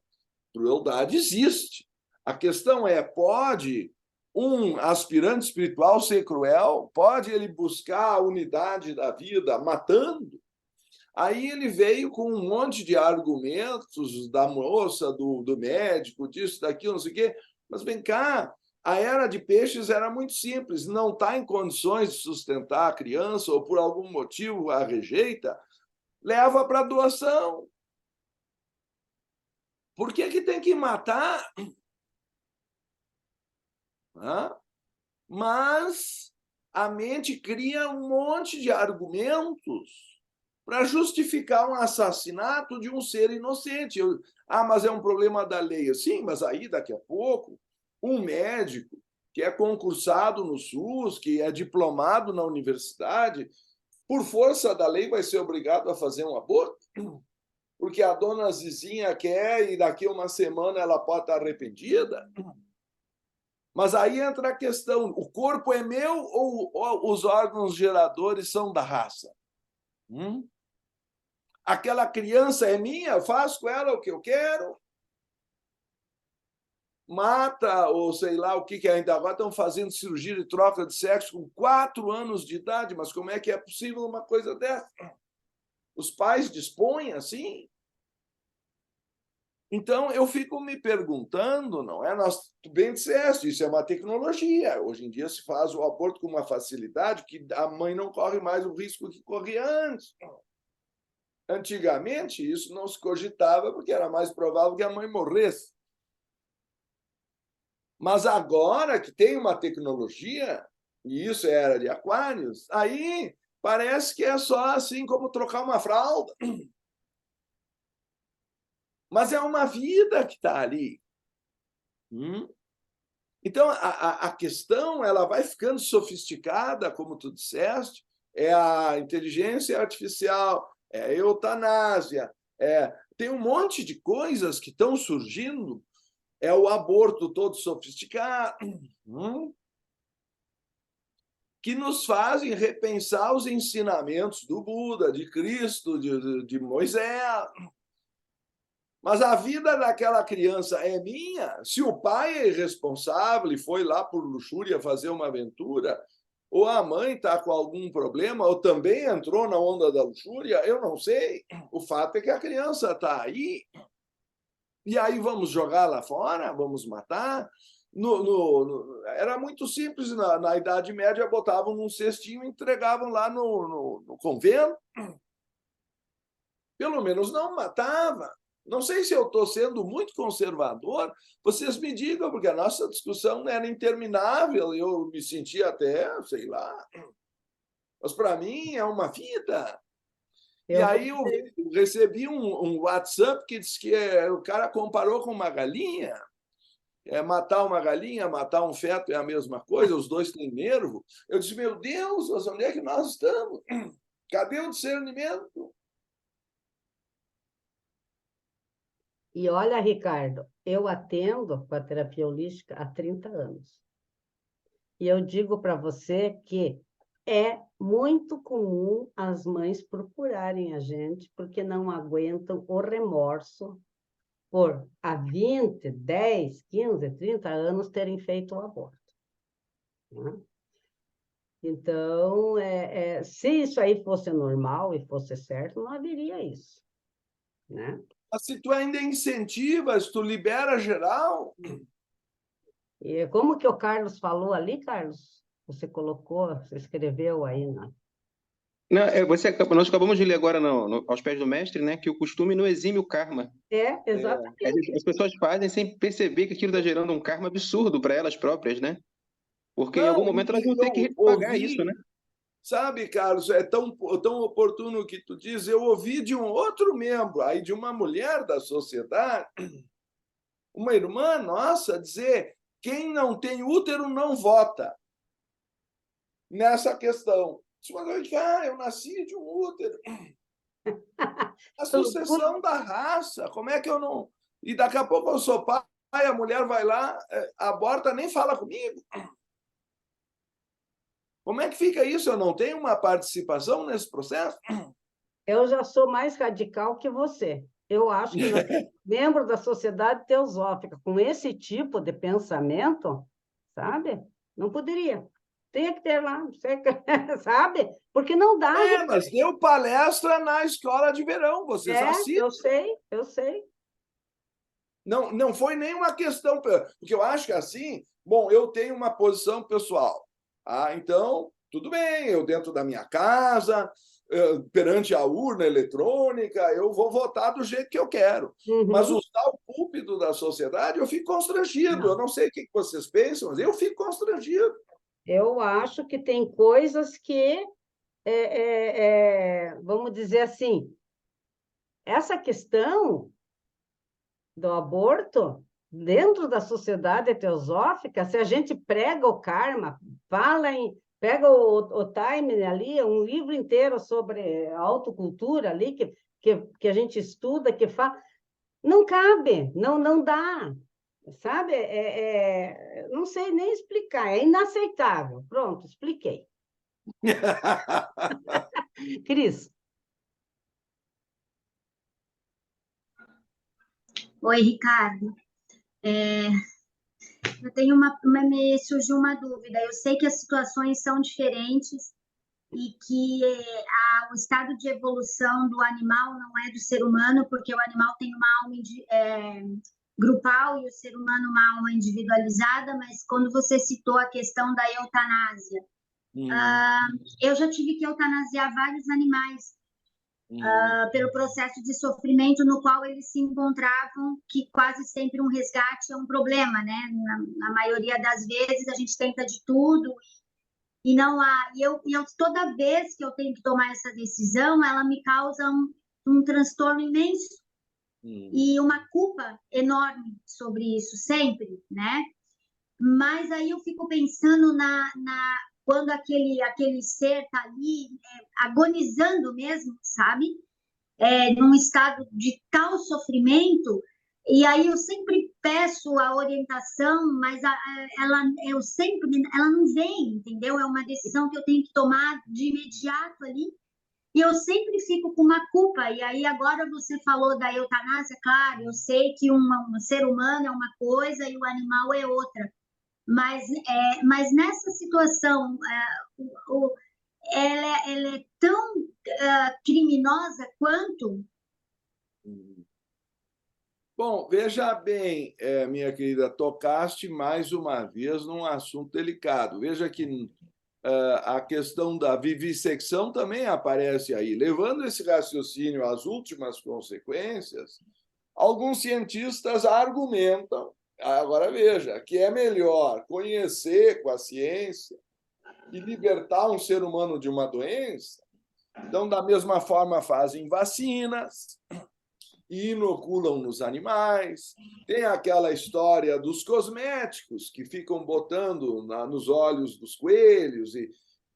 Crueldade existe. A questão é, pode um aspirante espiritual ser cruel? Pode ele buscar a unidade da vida matando? Aí ele veio com um monte de argumentos da moça, do médico, disso, daquilo, não sei o quê. Mas vem cá, a era de peixes era muito simples, não está em condições de sustentar a criança ou por algum motivo a rejeita, leva para doação. Por que tem que matar? Mas a mente cria um monte de argumentos para justificar um assassinato de um ser inocente. Mas é um problema da lei. Sim, mas aí, daqui a pouco, um médico que é concursado no SUS, que é diplomado na universidade, por força da lei vai ser obrigado a fazer um aborto? Porque a dona Zizinha quer e daqui a uma semana ela pode estar arrependida? Mas aí entra a questão, o corpo é meu ou os órgãos geradores são da raça? Aquela criança é minha, eu faço com ela o que eu quero? Mata, ou sei lá o que ainda agora estão fazendo cirurgia de troca de sexo com 4 anos de idade, mas como é que é possível uma coisa dessa? Os pais dispõem assim? Então, eu fico me perguntando, não é? Tu bem disseste, isso é uma tecnologia. Hoje em dia se faz o aborto com uma facilidade que a mãe não corre mais o risco que corria antes. Antigamente, isso não se cogitava porque era mais provável que a mãe morresse. Mas agora que tem uma tecnologia, e isso era de Aquários, aí parece que é só assim como trocar uma fralda. Mas é uma vida que está ali. Então, a questão ela vai ficando sofisticada, como tu disseste, é a inteligência artificial, é a eutanásia, tem um monte de coisas que estão surgindo, é o aborto todo sofisticado, que nos fazem repensar os ensinamentos do Buda, de Cristo, de Moisés. Mas a vida daquela criança é minha? Se o pai é irresponsável e foi lá por luxúria fazer uma aventura, ou a mãe está com algum problema, ou também entrou na onda da luxúria, eu não sei. O fato é que a criança está aí. E aí vamos jogar lá fora? Vamos matar? Era muito simples. Na Idade Média, botavam num cestinho e entregavam lá no convento. Pelo menos não matava. Não sei se eu estou sendo muito conservador, vocês me digam, porque a nossa discussão era interminável, eu me sentia até, sei lá, mas para mim é uma vida. E aí eu recebi um WhatsApp que disse que o cara comparou com uma galinha, matar uma galinha, matar um feto é a mesma coisa, os dois têm nervo. Eu disse, meu Deus, onde é que nós estamos? Cadê o discernimento? E olha, Ricardo, eu atendo com a terapia holística há 30 anos. E eu digo para você que é muito comum as mães procurarem a gente porque não aguentam o remorso por há 20, 10, 15, 30 anos terem feito o aborto. Né? Então, se isso aí fosse normal e fosse certo, não haveria isso. Né? Mas se tu ainda incentiva, se tu libera geral... E como que o Carlos falou ali, Carlos? Você colocou, você escreveu aí, né? Não, nós acabamos de ler agora aos pés do mestre, né, que o costume não exime o karma. Exatamente. As pessoas fazem sem perceber que aquilo está gerando um karma absurdo para elas próprias, né? Porque em algum momento elas vão ter que pagar isso, né? Sabe, Carlos, é tão oportuno que tu diz. Eu ouvi de um outro membro, aí de uma mulher da sociedade, uma irmã nossa, dizer: quem não tem útero não vota nessa questão. Mas, eu nasci de um útero. A sucessão da raça, como é que eu não... E daqui a pouco eu sou pai, a mulher vai lá, aborta, nem fala comigo. Como é que fica isso? Eu não tenho uma participação nesse processo? Eu já sou mais radical que você. Eu acho que membro da sociedade teosófica, com esse tipo de pensamento, sabe? Não poderia. Tem que ter lá, sabe? Porque não dá. Mas deu palestra na escola de verão, vocês assistem. Eu sei. Não foi nenhuma questão, porque eu acho que assim, bom, eu tenho uma posição pessoal. Então, tudo bem, eu dentro da minha casa, perante a urna eletrônica, eu vou votar do jeito que eu quero. Uhum. Mas usar o púlpito da sociedade, eu fico constrangido. Não. Eu não sei o que vocês pensam, mas eu fico constrangido. Eu acho que tem coisas que, vamos dizer assim, essa questão do aborto, dentro da sociedade teosófica, se a gente prega o karma, pega o time ali, um livro inteiro sobre autocultura ali, que a gente estuda, que fala, não cabe, não dá, sabe? Não sei nem explicar, é inaceitável. Pronto, expliquei. Cris. Oi, Ricardo. Eu tenho me surgiu uma dúvida. Eu sei que as situações são diferentes e que o estado de evolução do animal não é do ser humano, porque o animal tem uma alma grupal e o ser humano uma alma individualizada, mas quando você citou a questão da eutanásia, eu já tive que eutanasiar vários animais pelo processo de sofrimento no qual eles se encontravam, que quase sempre um resgate é um problema, né? Na maioria das vezes a gente tenta de tudo e não há. E eu toda vez que eu tenho que tomar essa decisão, ela me causa um transtorno imenso e uma culpa enorme sobre isso sempre, né? Mas aí eu fico pensando quando aquele ser está ali agonizando mesmo, sabe? Num estado de tal sofrimento, e aí eu sempre peço a orientação, mas ela não vem, entendeu? É uma decisão que eu tenho que tomar de imediato ali, e eu sempre fico com uma culpa. E aí agora você falou da eutanásia, claro, eu sei que um ser humano é uma coisa e o animal é outra, mas nessa situação, ela é tão criminosa quanto? Bom, veja bem, minha querida, tocaste mais uma vez num assunto delicado. Veja que a questão da vivissecção também aparece aí. Levando esse raciocínio às últimas consequências, alguns cientistas argumentam, agora veja, que é melhor conhecer com a ciência e libertar um ser humano de uma doença. Então, da mesma forma, fazem vacinas e inoculam nos animais. Tem aquela história dos cosméticos que ficam botando nos olhos dos coelhos. E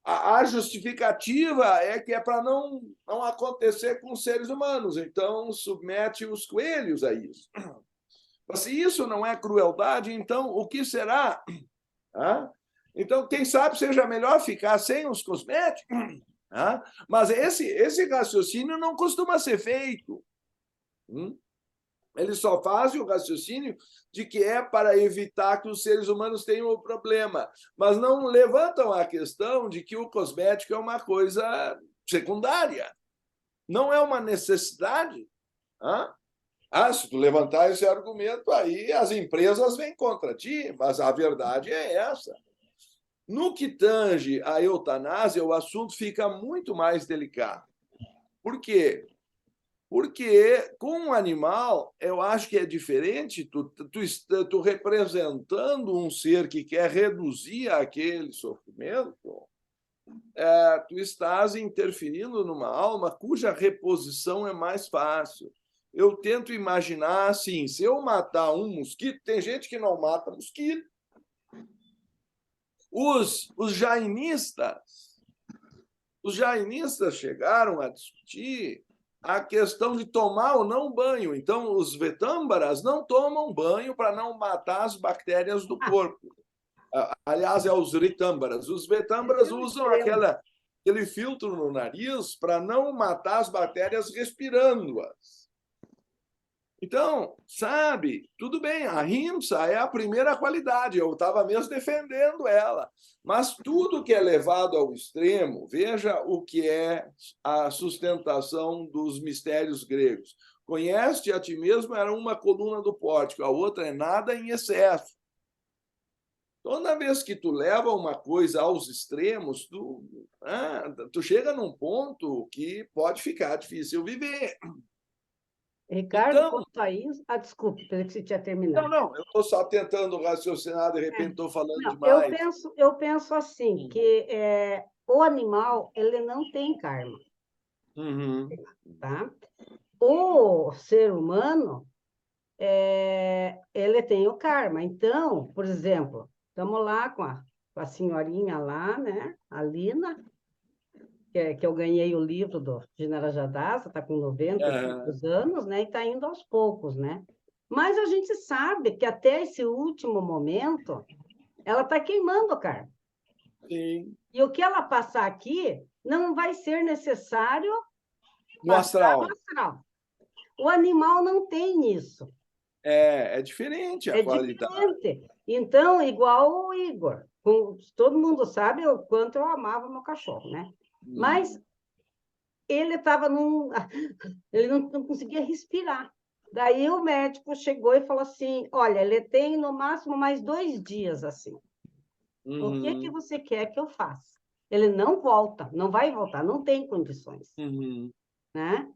a justificativa é que é para não acontecer com os seres humanos. Então, submete os coelhos a isso. Mas se isso não é crueldade, então o que será? Então, quem sabe seja melhor ficar sem os cosméticos? Mas esse raciocínio não costuma ser feito. Eles só fazem o raciocínio de que é para evitar que os seres humanos tenham o problema, mas não levantam a questão de que o cosmético é uma coisa secundária, não é uma necessidade. Se tu levantar esse argumento, aí as empresas vêm contra ti, mas a verdade é essa. No que tange à eutanásia, o assunto fica muito mais delicado. Por quê? Porque com um animal, eu acho que é diferente, tu representando um ser que quer reduzir aquele sofrimento, tu estás interferindo numa alma cuja reposição é mais fácil. Eu tento imaginar assim, se eu matar um mosquito, tem gente que não mata mosquito. Os jainistas chegaram a discutir a questão de tomar ou não banho. Então, os vetâmbaras não tomam banho para não matar as bactérias do corpo. Aliás, é os ritâmbaras. Os vetâmbaras usam aquele filtro no nariz para não matar as bactérias respirando-as. Então, sabe, tudo bem, a ahimsa é a primeira qualidade, eu estava mesmo defendendo ela, mas tudo que é levado ao extremo, veja o que é a sustentação dos mistérios gregos. Conhece-te a ti mesmo era uma coluna do pórtico, a outra é nada em excesso. Toda vez que tu leva uma coisa aos extremos, tu chega num ponto que pode ficar difícil viver. Ricardo, Então, quanto a isso... desculpe, pensei que você tinha terminado. Não, eu estou só tentando raciocinar, de repente estou falando Não, demais. eu penso assim, que o animal, ele não tem karma, tá? O ser humano, ele tem o karma. Então, por exemplo, estamos lá com a senhorinha lá, né? A Lina, que eu ganhei o livro do General Jadasa, está com 90 anos, né? E está indo aos poucos, né? Mas a gente sabe que até esse último momento, ela está queimando o karma. Sim. E o que ela passar aqui não vai ser necessário no astral. No astral. O animal não tem isso. É diferente a qualidade. Diferente. Então, igual o Igor. Todo mundo sabe o quanto eu amava meu cachorro, né? Mas ele estava ele não conseguia respirar. Daí o médico chegou e falou assim, olha, ele tem no máximo mais 2 dias assim. O que você quer que eu faça? Ele não volta, não vai voltar, não tem condições. Né?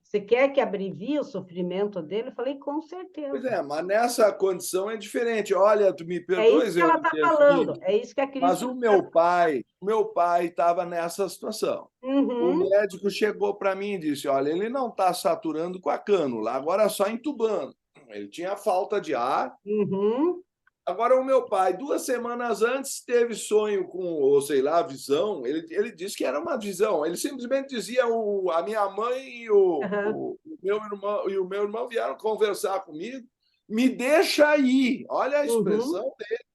Você quer que abrevie o sofrimento dele? Eu falei, com certeza. Pois é, mas nessa condição é diferente. Olha, tu me perdoe... É isso que ela está falando, é isso que a Cris... Mas o meu pai estava nessa situação. O médico chegou para mim e disse, olha, ele não está saturando com a cânula, agora só entubando. Ele tinha falta de ar. Agora, o meu pai, 2 semanas antes, teve sonho com, ou sei lá, visão. Ele disse que era uma visão. Ele simplesmente dizia: a minha mãe e o meu irmão vieram conversar comigo. Me deixa aí. Olha a expressão dele.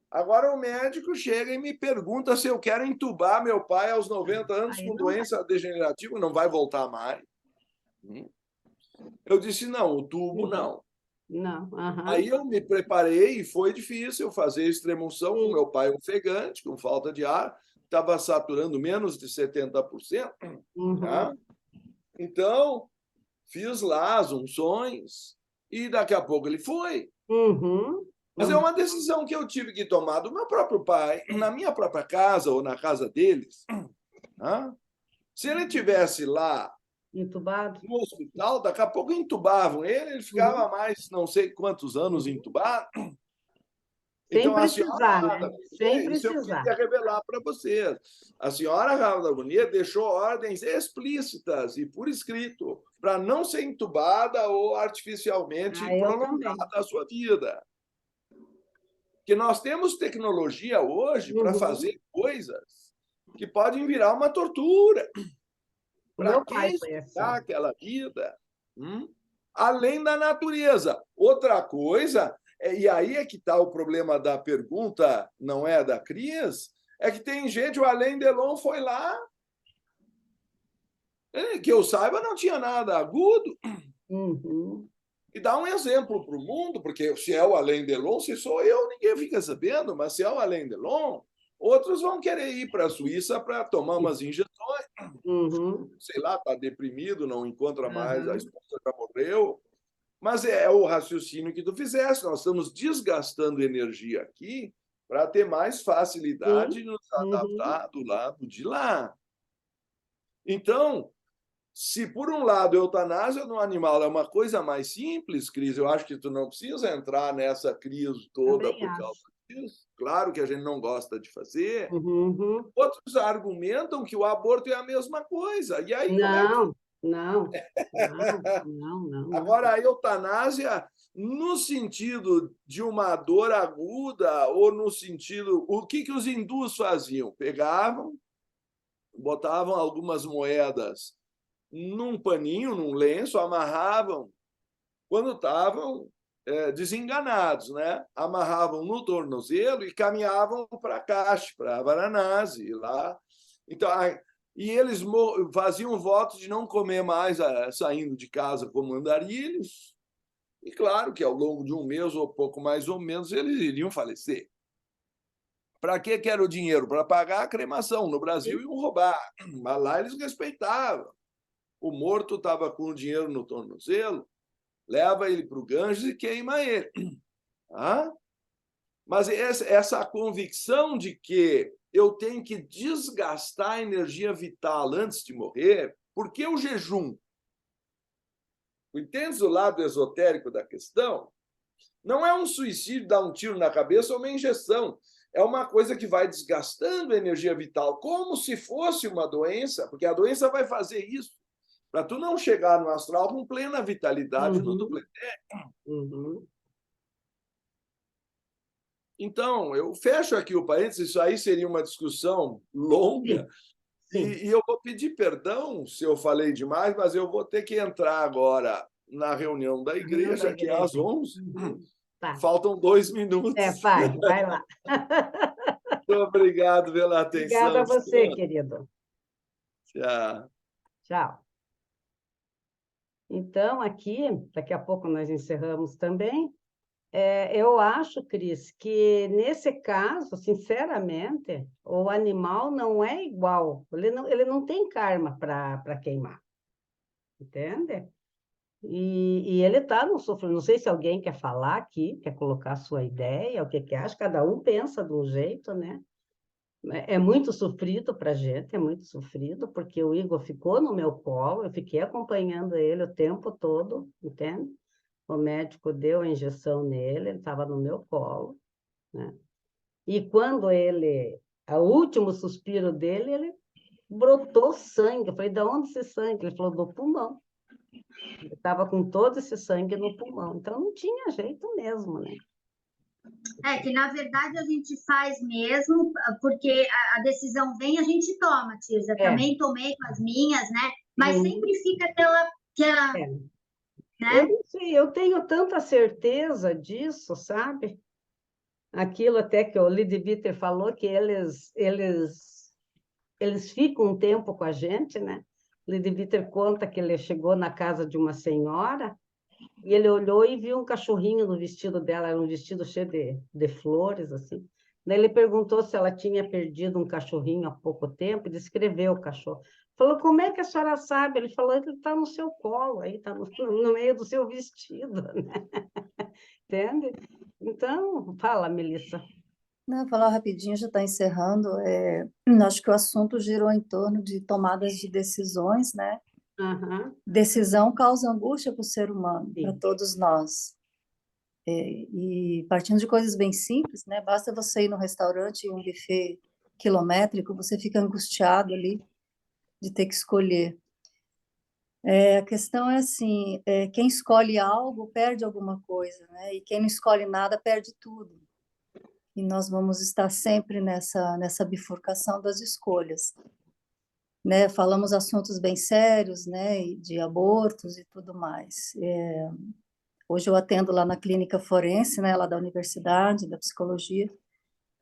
Agora, o médico chega e me pergunta se eu quero entubar meu pai aos 90 anos com doença degenerativa. Não vai voltar mais. Eu disse: não, o tubo não. Não. Aí eu me preparei e foi difícil fazer extremunção com meu pai ofegante, com falta de ar, estava saturando menos de 70%. Tá? Então, fiz lá as unções e daqui a pouco ele foi. Mas é uma decisão que eu tive que tomar do meu próprio pai, na minha própria casa ou na casa deles. Tá? Se ele tivesse lá entubado no hospital, daqui a pouco entubavam ele ficava mais não sei quantos anos entubado. Sem então, precisar, né? Sem precisar. Isso eu queria revelar para vocês. A senhora Raula Bonita deixou ordens explícitas e por escrito para não ser entubada ou artificialmente prolongada a sua vida. Porque nós temos tecnologia hoje para fazer coisas que podem virar uma tortura. Para quem estudar aquela vida, além da natureza. Outra coisa, e aí é que está o problema da pergunta, não é da Cris, é que tem gente, o Alain Delon foi lá, que eu saiba, não tinha nada agudo. e dá um exemplo para o mundo, porque se é o Alain Delon, se sou eu, ninguém fica sabendo, mas se é o Alain Delon, outros vão querer ir para a Suíça para tomar umas injeções, Uhum. sei lá, está deprimido, não encontra mais, a Aham. esposa já morreu. Mas é o raciocínio que tu fizeste, nós estamos desgastando energia aqui para ter mais facilidade Sim. de nos Uhum. adaptar do lado de lá. Então, se por um lado a eutanásia no animal é uma coisa mais simples, Cris, eu acho que tu não precisa entrar nessa crise toda Também por causa acho. disso. Claro que a gente não gosta de fazer. Uhum. Outros argumentam que o aborto é a mesma coisa. E aí, como é que. Não, não, não, não, não, não. Agora, a eutanásia, no sentido de uma dor aguda, ou no sentido. O que os hindus faziam? Pegavam, botavam algumas moedas num paninho, num lenço, amarravam quando estavam desenganados, né? Amarravam no tornozelo e caminhavam para Kashi, para Varanasi, lá. Então, e eles faziam votos de não comer mais saindo de casa como andarilhos. E claro que ao longo de um mês ou pouco mais ou menos eles iriam falecer. Para que era o dinheiro? Para pagar a cremação. No Brasil iam roubar, mas lá eles respeitavam. O morto estava com o dinheiro no tornozelo, leva ele para o Ganges e queima ele. Ah? Mas essa convicção de que eu tenho que desgastar a energia vital antes de morrer, por que o jejum? Entendes o lado esotérico da questão? Não é um suicídio, dar um tiro na cabeça ou uma injeção. É uma coisa que vai desgastando a energia vital, como se fosse uma doença, porque a doença vai fazer isso. Para tu não chegar no astral com plena vitalidade no Uhum. duplete. Uhum. Então, eu fecho aqui o parênteses, isso aí seria uma discussão longa, Sim, sim. e eu vou pedir perdão se eu falei demais, mas eu vou ter que entrar agora na reunião da Reunião da igreja, que é às igreja. 11. Uhum. Tá. Faltam 2 minutos. Vai lá. Muito obrigado pela Obrigada atenção. a você, querido. Tchau. Tchau. Então, aqui, daqui a pouco nós encerramos também. Eu acho, Cris, que nesse caso, sinceramente, o animal não é igual. Ele não tem karma para queimar, entende? E ele está no sofrimento. Não sei se alguém quer falar aqui, quer colocar a sua ideia, o que que acha. Cada um pensa de um jeito, né? É muito sofrido para a gente, é muito sofrido, porque o Igor ficou no meu colo, eu fiquei acompanhando ele o tempo todo, entende? O médico deu a injeção nele, ele estava no meu colo, né? E quando o último suspiro dele, ele brotou sangue. Eu falei, de onde esse sangue? Ele falou, do pulmão. Ele estava com todo esse sangue no pulmão. Então, não tinha jeito mesmo, né? Que na verdade a gente faz mesmo, porque a decisão vem, a gente toma, Tirza. Também tomei com as minhas, né? Mas sempre fica aquela Eu né? não sei, eu tenho tanta certeza disso, sabe? Aquilo até que o Lidviter falou, que eles ficam um tempo com a gente, né? O Lidviter conta que ele chegou na casa de uma senhora e ele olhou e viu um cachorrinho no vestido dela, era um vestido cheio de flores, assim. Daí ele perguntou se ela tinha perdido um cachorrinho há pouco tempo e descreveu o cachorro. Falou, como é que a senhora sabe? Ele falou, ele está no seu colo, aí está no meio do seu vestido, né? Entende? Então, fala, Melissa. Não, vou falar rapidinho, já está encerrando. Acho que o assunto girou em torno de tomadas de decisões, né? Aham, Decisão causa angústia para o ser humano, para sim. todos nós. E partindo de coisas bem simples, né? Basta você ir no restaurante e um buffet quilométrico, você fica angustiado ali de ter que escolher. A questão é assim, quem escolhe algo perde alguma coisa, né? E quem não escolhe nada perde tudo. E nós vamos estar sempre nessa bifurcação das escolhas, né? Falamos assuntos bem sérios, né? De abortos e tudo mais. Hoje eu atendo lá na clínica forense, né? Lá da universidade, da psicologia,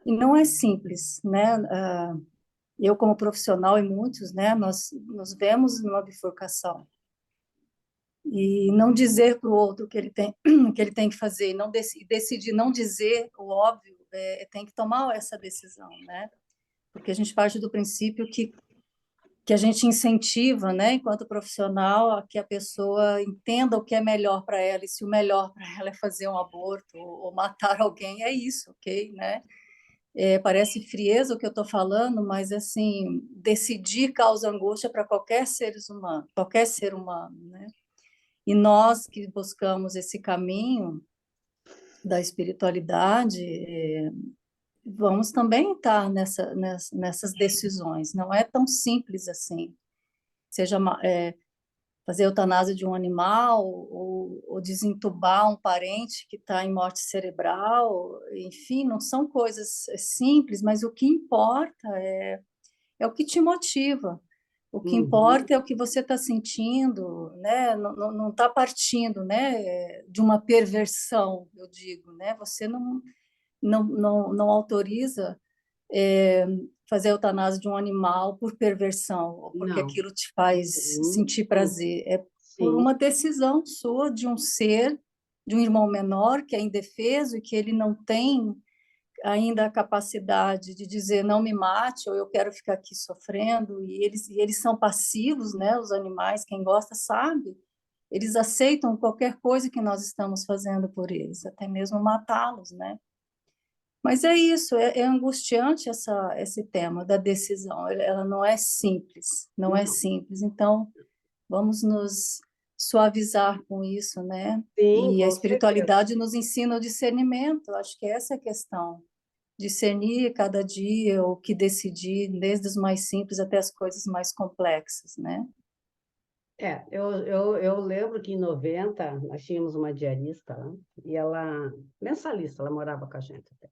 e não é simples, né? Eu como profissional e muitos, né? Nós nos vemos numa bifurcação. E não dizer para o outro que ele tem que fazer, não decidir não dizer o óbvio, tem que tomar essa decisão, né? Porque a gente parte do princípio que a gente incentiva, né, enquanto profissional, a que a pessoa entenda o que é melhor para ela, e se o melhor para ela é fazer um aborto ou matar alguém, é isso, ok, né? Parece frieza o que eu estou falando, mas, assim, decidir causa angústia para qualquer ser humano, né? E nós que buscamos esse caminho da espiritualidade, vamos também estar nessas decisões. Não é tão simples assim. Seja fazer eutanásia de um animal ou desentubar um parente que está em morte cerebral, enfim, não são coisas simples, mas o que importa é o que te motiva. O que importa é o que você está sentindo, né? Não está partindo, né, de uma perversão, eu digo, né? Você não autoriza fazer a eutanásia de um animal por perversão, ou porque Não. aquilo te faz sentir prazer. É por Sim. uma decisão sua de um ser, de um irmão menor que é indefeso e que ele não tem ainda a capacidade de dizer não me mate, ou eu quero ficar aqui sofrendo, e eles são passivos, né? Os animais, quem gosta sabe, eles aceitam qualquer coisa que nós estamos fazendo por eles, até mesmo matá-los, né? Mas é isso, é angustiante esse tema da decisão, ela não é simples, não é simples, então vamos nos suavizar com isso, né? Sim, E a com certeza. espiritualidade nos ensina o discernimento, acho que essa é a questão. Discernir cada dia o que decidir, desde os mais simples até as coisas mais complexas, né? Eu lembro que em 90 nós tínhamos uma diarista lá, e ela, mensalista, ela morava com a gente até.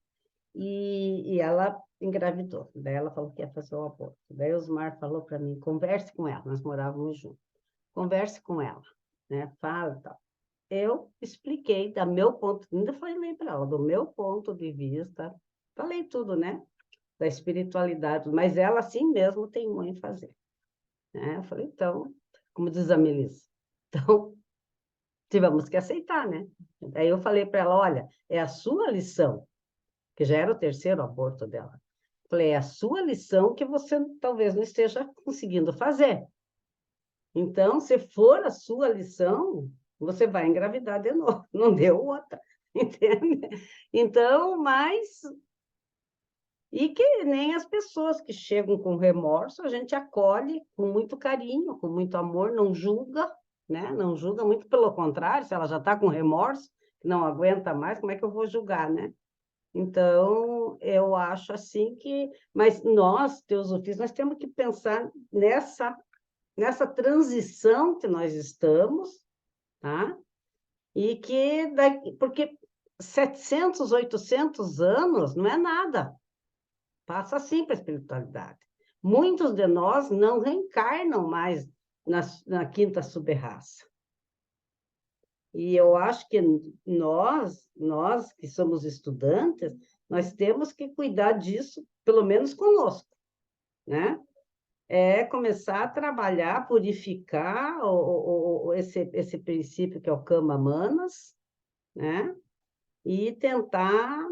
E ela engravidou, daí ela falou que ia fazer o aborto. Daí o Osmar falou para mim, converse com ela, nós morávamos juntos, converse com ela, né? Fala e tal. Eu expliquei da meu ponto, ainda falei para ela, do meu ponto de vista, falei tudo, né? Da espiritualidade, mas ela assim mesmo tem em fazer, né? Eu falei, então, como diz a Melissa, então, tivemos que aceitar, né? Daí eu falei para ela, olha, é a sua lição, que já era o terceiro aborto dela. Falei, é a sua lição que você talvez não esteja conseguindo fazer. Então, se for a sua lição, você vai engravidar de novo. Não deu outra, entende? Então, mas... E que nem as pessoas que chegam com remorso, a gente acolhe com muito carinho, com muito amor, não julga, né? Não julga, muito pelo contrário, se ela já está com remorso, não aguenta mais, como é que eu vou julgar, né? Então, eu acho assim que... Mas nós, teosofistas, nós temos que pensar nessa transição que nós estamos, tá? E que... Porque 700, 800 anos não é nada. Passa assim para a espiritualidade. Muitos de nós não reencarnam mais na quinta subraça. E eu acho que nós que somos estudantes, nós temos que cuidar disso, pelo menos conosco, né? É começar a trabalhar, purificar esse princípio que é o Kama Manas, né? E tentar,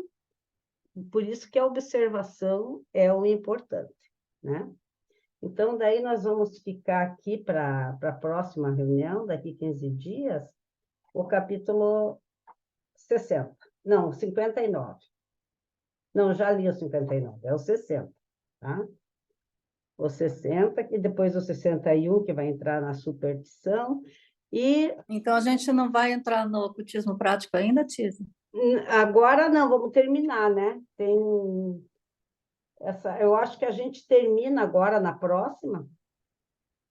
por isso que a observação é o importante, né? Então, daí nós vamos ficar aqui para a próxima reunião, daqui 15 dias, o capítulo 60. Não, 59. Não, já li o 59, é o 60, tá? O 60, e depois o 61, que vai entrar na superstição, e... Então, a gente não vai entrar no ocultismo prático ainda, Tisa? Agora não, vamos terminar, né? Eu acho que a gente termina agora na próxima,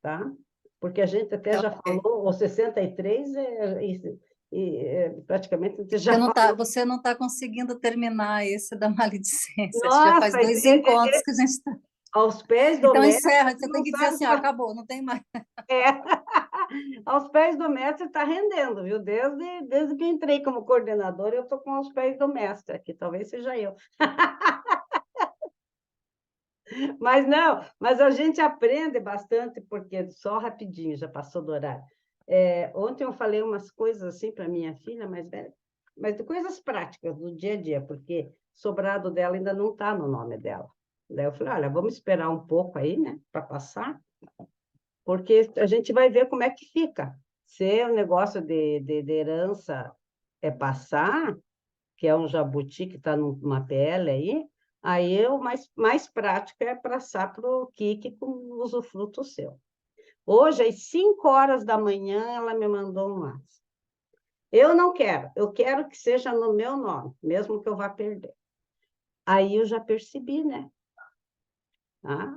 tá? Porque a gente até já falou, o 63 praticamente a gente já falou. Você não está conseguindo terminar esse da maledicência. Nossa, já faz 2 encontros que a gente está... Aos pés do Então, mestre... encerra, você tem que dizer assim, ó, acabou, não tem mais. Aos pés do mestre está rendendo, viu? Desde que eu entrei como coordenadora, eu estou com os pés do mestre aqui, talvez seja eu. Mas não, mas a gente aprende bastante, porque só rapidinho, já passou do horário. Ontem eu falei umas coisas assim para minha filha mais velha, mas de coisas práticas do dia a dia, porque sobrado dela ainda não está no nome dela. Daí eu falei, olha, vamos esperar um pouco aí, né, para passar, porque a gente vai ver como é que fica. Se o negócio de herança é passar, que é um jabuti que está numa PL aí o mais prático é passar para o Kiki com usufruto seu. Hoje, às 5 horas da manhã, ela me mandou um WhatsApp. Eu não quero, eu quero que seja no meu nome, mesmo que eu vá perder. Aí eu já percebi, né?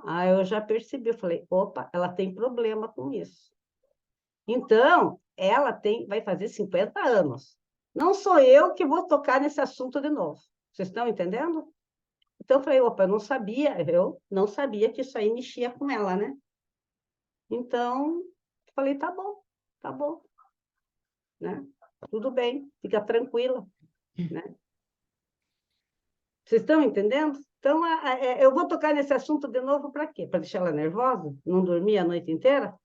Aí eu já percebi, eu falei, opa, ela tem problema com isso. Então, ela vai fazer 50 anos. Não sou eu que vou tocar nesse assunto de novo. Vocês estão entendendo? Então, eu falei, opa, eu não sabia que isso aí mexia com ela, né? Então, falei, tá bom, né? Tudo bem, fica tranquila, né? Vocês estão entendendo? Então, eu vou tocar nesse assunto de novo para quê? Para deixar ela nervosa? Não dormir a noite inteira?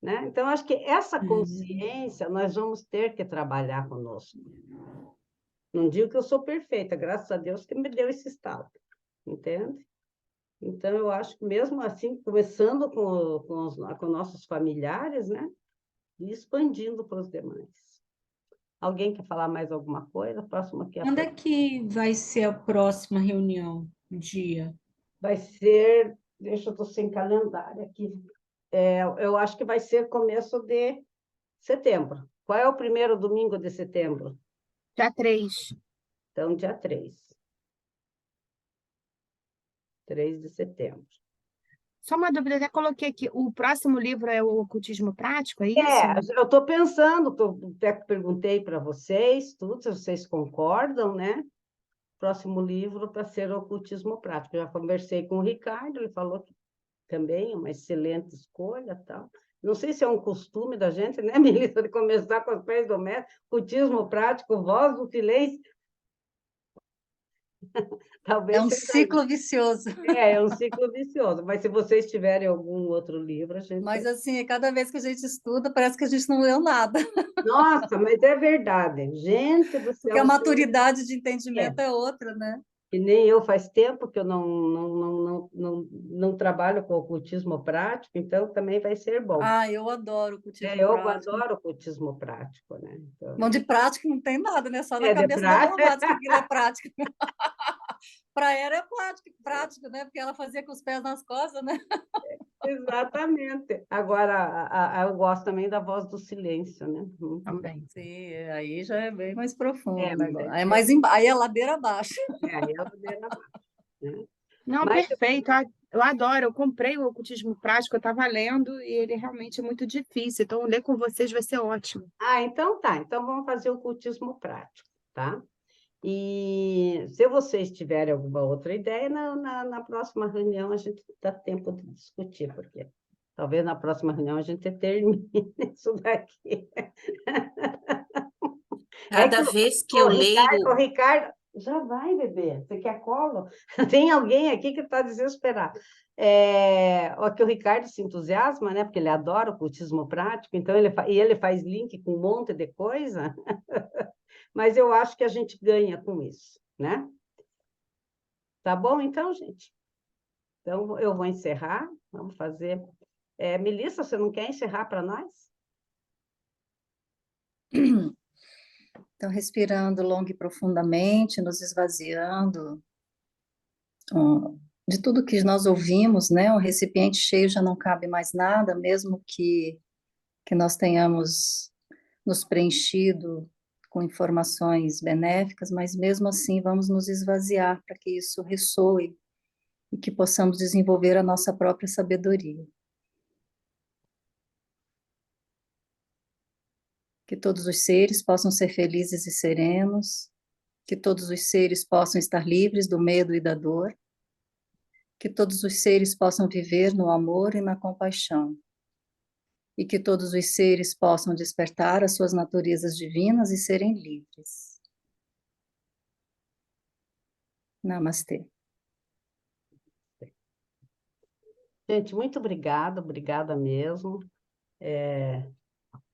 Né? Então, acho que essa consciência nós vamos ter que trabalhar conosco. Não digo que eu sou perfeita, graças a Deus que me deu esse estado, entende? Então, eu acho que mesmo assim, começando com nossos familiares, né? E expandindo para os demais. Alguém quer falar mais alguma coisa? Próximo aqui. Quando é que vai ser a próxima reunião? Dia? Vai ser, deixa eu estou sem calendário aqui. Eu acho que vai ser começo de setembro. Qual é o primeiro domingo de setembro? Dia 3. Então, dia 3. 3 de setembro. Só uma dúvida, até coloquei aqui, o próximo livro é o Ocultismo Prático, é isso? Eu estou pensando, até perguntei para vocês, tudo, se vocês concordam, né? Próximo livro para ser o Ocultismo Prático. Eu já conversei com o Ricardo, ele falou que também é uma excelente escolha, tal. Não sei se é um costume da gente, né, Melissa, de começar com os pés do mestre, ocultismo prático, voz do silêncio. Talvez É um seja ciclo vicioso. É um ciclo vicioso, mas se vocês tiverem algum outro livro, a gente... Mas, assim, cada vez que a gente estuda, parece que a gente não leu nada. Nossa, mas é verdade. Gente do Porque a céu, maturidade de entendimento é outra, né? que nem eu faz tempo que eu não trabalho com ocultismo prático, então também vai ser bom. Ah, eu adoro o cultismo Eu prático. adoro ocultismo prático, né? Então, Bom, de prático não tem nada, né? Só na de cabeça da prático. Blavatsky que aquilo é prático. Para ela é prático, né? Porque ela fazia com os pés nas costas, né? Exatamente. Agora, eu gosto também da voz do silêncio, né? Também. Sim, aí já é bem mais profundo o Mas negócio. Aí, aí é ladeira abaixo. aí é a ladeira abaixo, né? Não, Mas, perfeito. Eu adoro. Eu comprei o Ocultismo Prático, eu estava lendo e ele realmente é muito difícil. Então, ler com vocês vai ser ótimo. então tá. Então, vamos fazer o ocultismo prático, tá? E se vocês tiverem alguma outra ideia, na próxima reunião a gente dá tempo de discutir, porque talvez na próxima reunião a gente termine isso daqui. Cada vez que eu leio. O Ricardo, já vai, bebê. Você quer colo? Tem alguém aqui que está desesperado. Que o Ricardo se entusiasma, né? Porque ele adora o cultismo prático, então ele faz link com um monte de coisa. Mas eu acho que a gente ganha com isso, né? Tá bom, então, gente? Então, eu vou encerrar. Vamos fazer. Melissa, você não quer encerrar para nós? Então, respirando longo e profundamente, nos esvaziando de tudo que nós ouvimos, né? O recipiente cheio já não cabe mais nada, mesmo que nós tenhamos nos preenchido com informações benéficas, mas mesmo assim vamos nos esvaziar para que isso ressoe e que possamos desenvolver a nossa própria sabedoria. Que todos os seres possam ser felizes e serenos, que todos os seres possam estar livres do medo e da dor, que todos os seres possam viver no amor e na compaixão, e que todos os seres possam despertar as suas naturezas divinas e serem livres. Namastê. Gente, muito obrigada mesmo.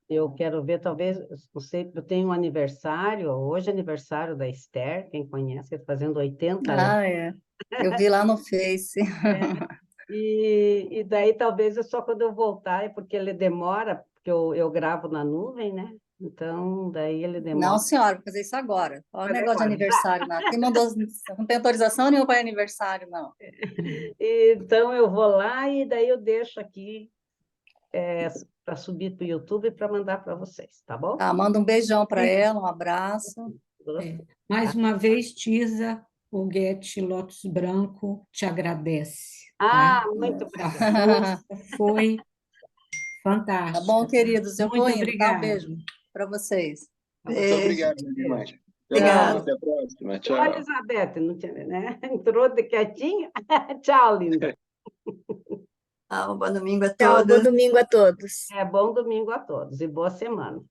Eu quero ver, talvez, não sei, eu tenho um aniversário, hoje é aniversário da Esther, quem conhece, está fazendo 80 anos. Ah, é. Eu vi lá no Face. E daí talvez é só quando eu voltar, é porque ele demora, porque eu gravo na nuvem, né? Então, daí ele Não, demora. senhora, vou fazer isso agora. Olha o Fazer negócio de agora. aniversário lá. Quem mandou, não tem autorização nenhuma para aniversário, não. Então, eu vou lá e daí eu deixo aqui para subir para o YouTube para mandar para vocês, tá bom? Tá, manda um beijão para ela, um abraço. Mais uma vez, Tisa, o Guete Lotus Branco te agradece. Ah, Tá? muito obrigada. A força foi Tá fantástica. bom, queridos? Eu Muito vou indo, tá? Um obrigada. beijo para vocês. Muito Beijo. obrigado, demais. Obrigada. Até a próxima. Olha, Tchau. Elizabeth, não tinha, né? Entrou de quietinha. Tchau, linda. Bom domingo a Tchau, bom todos. domingo a todos. Bom domingo a todos e boa semana.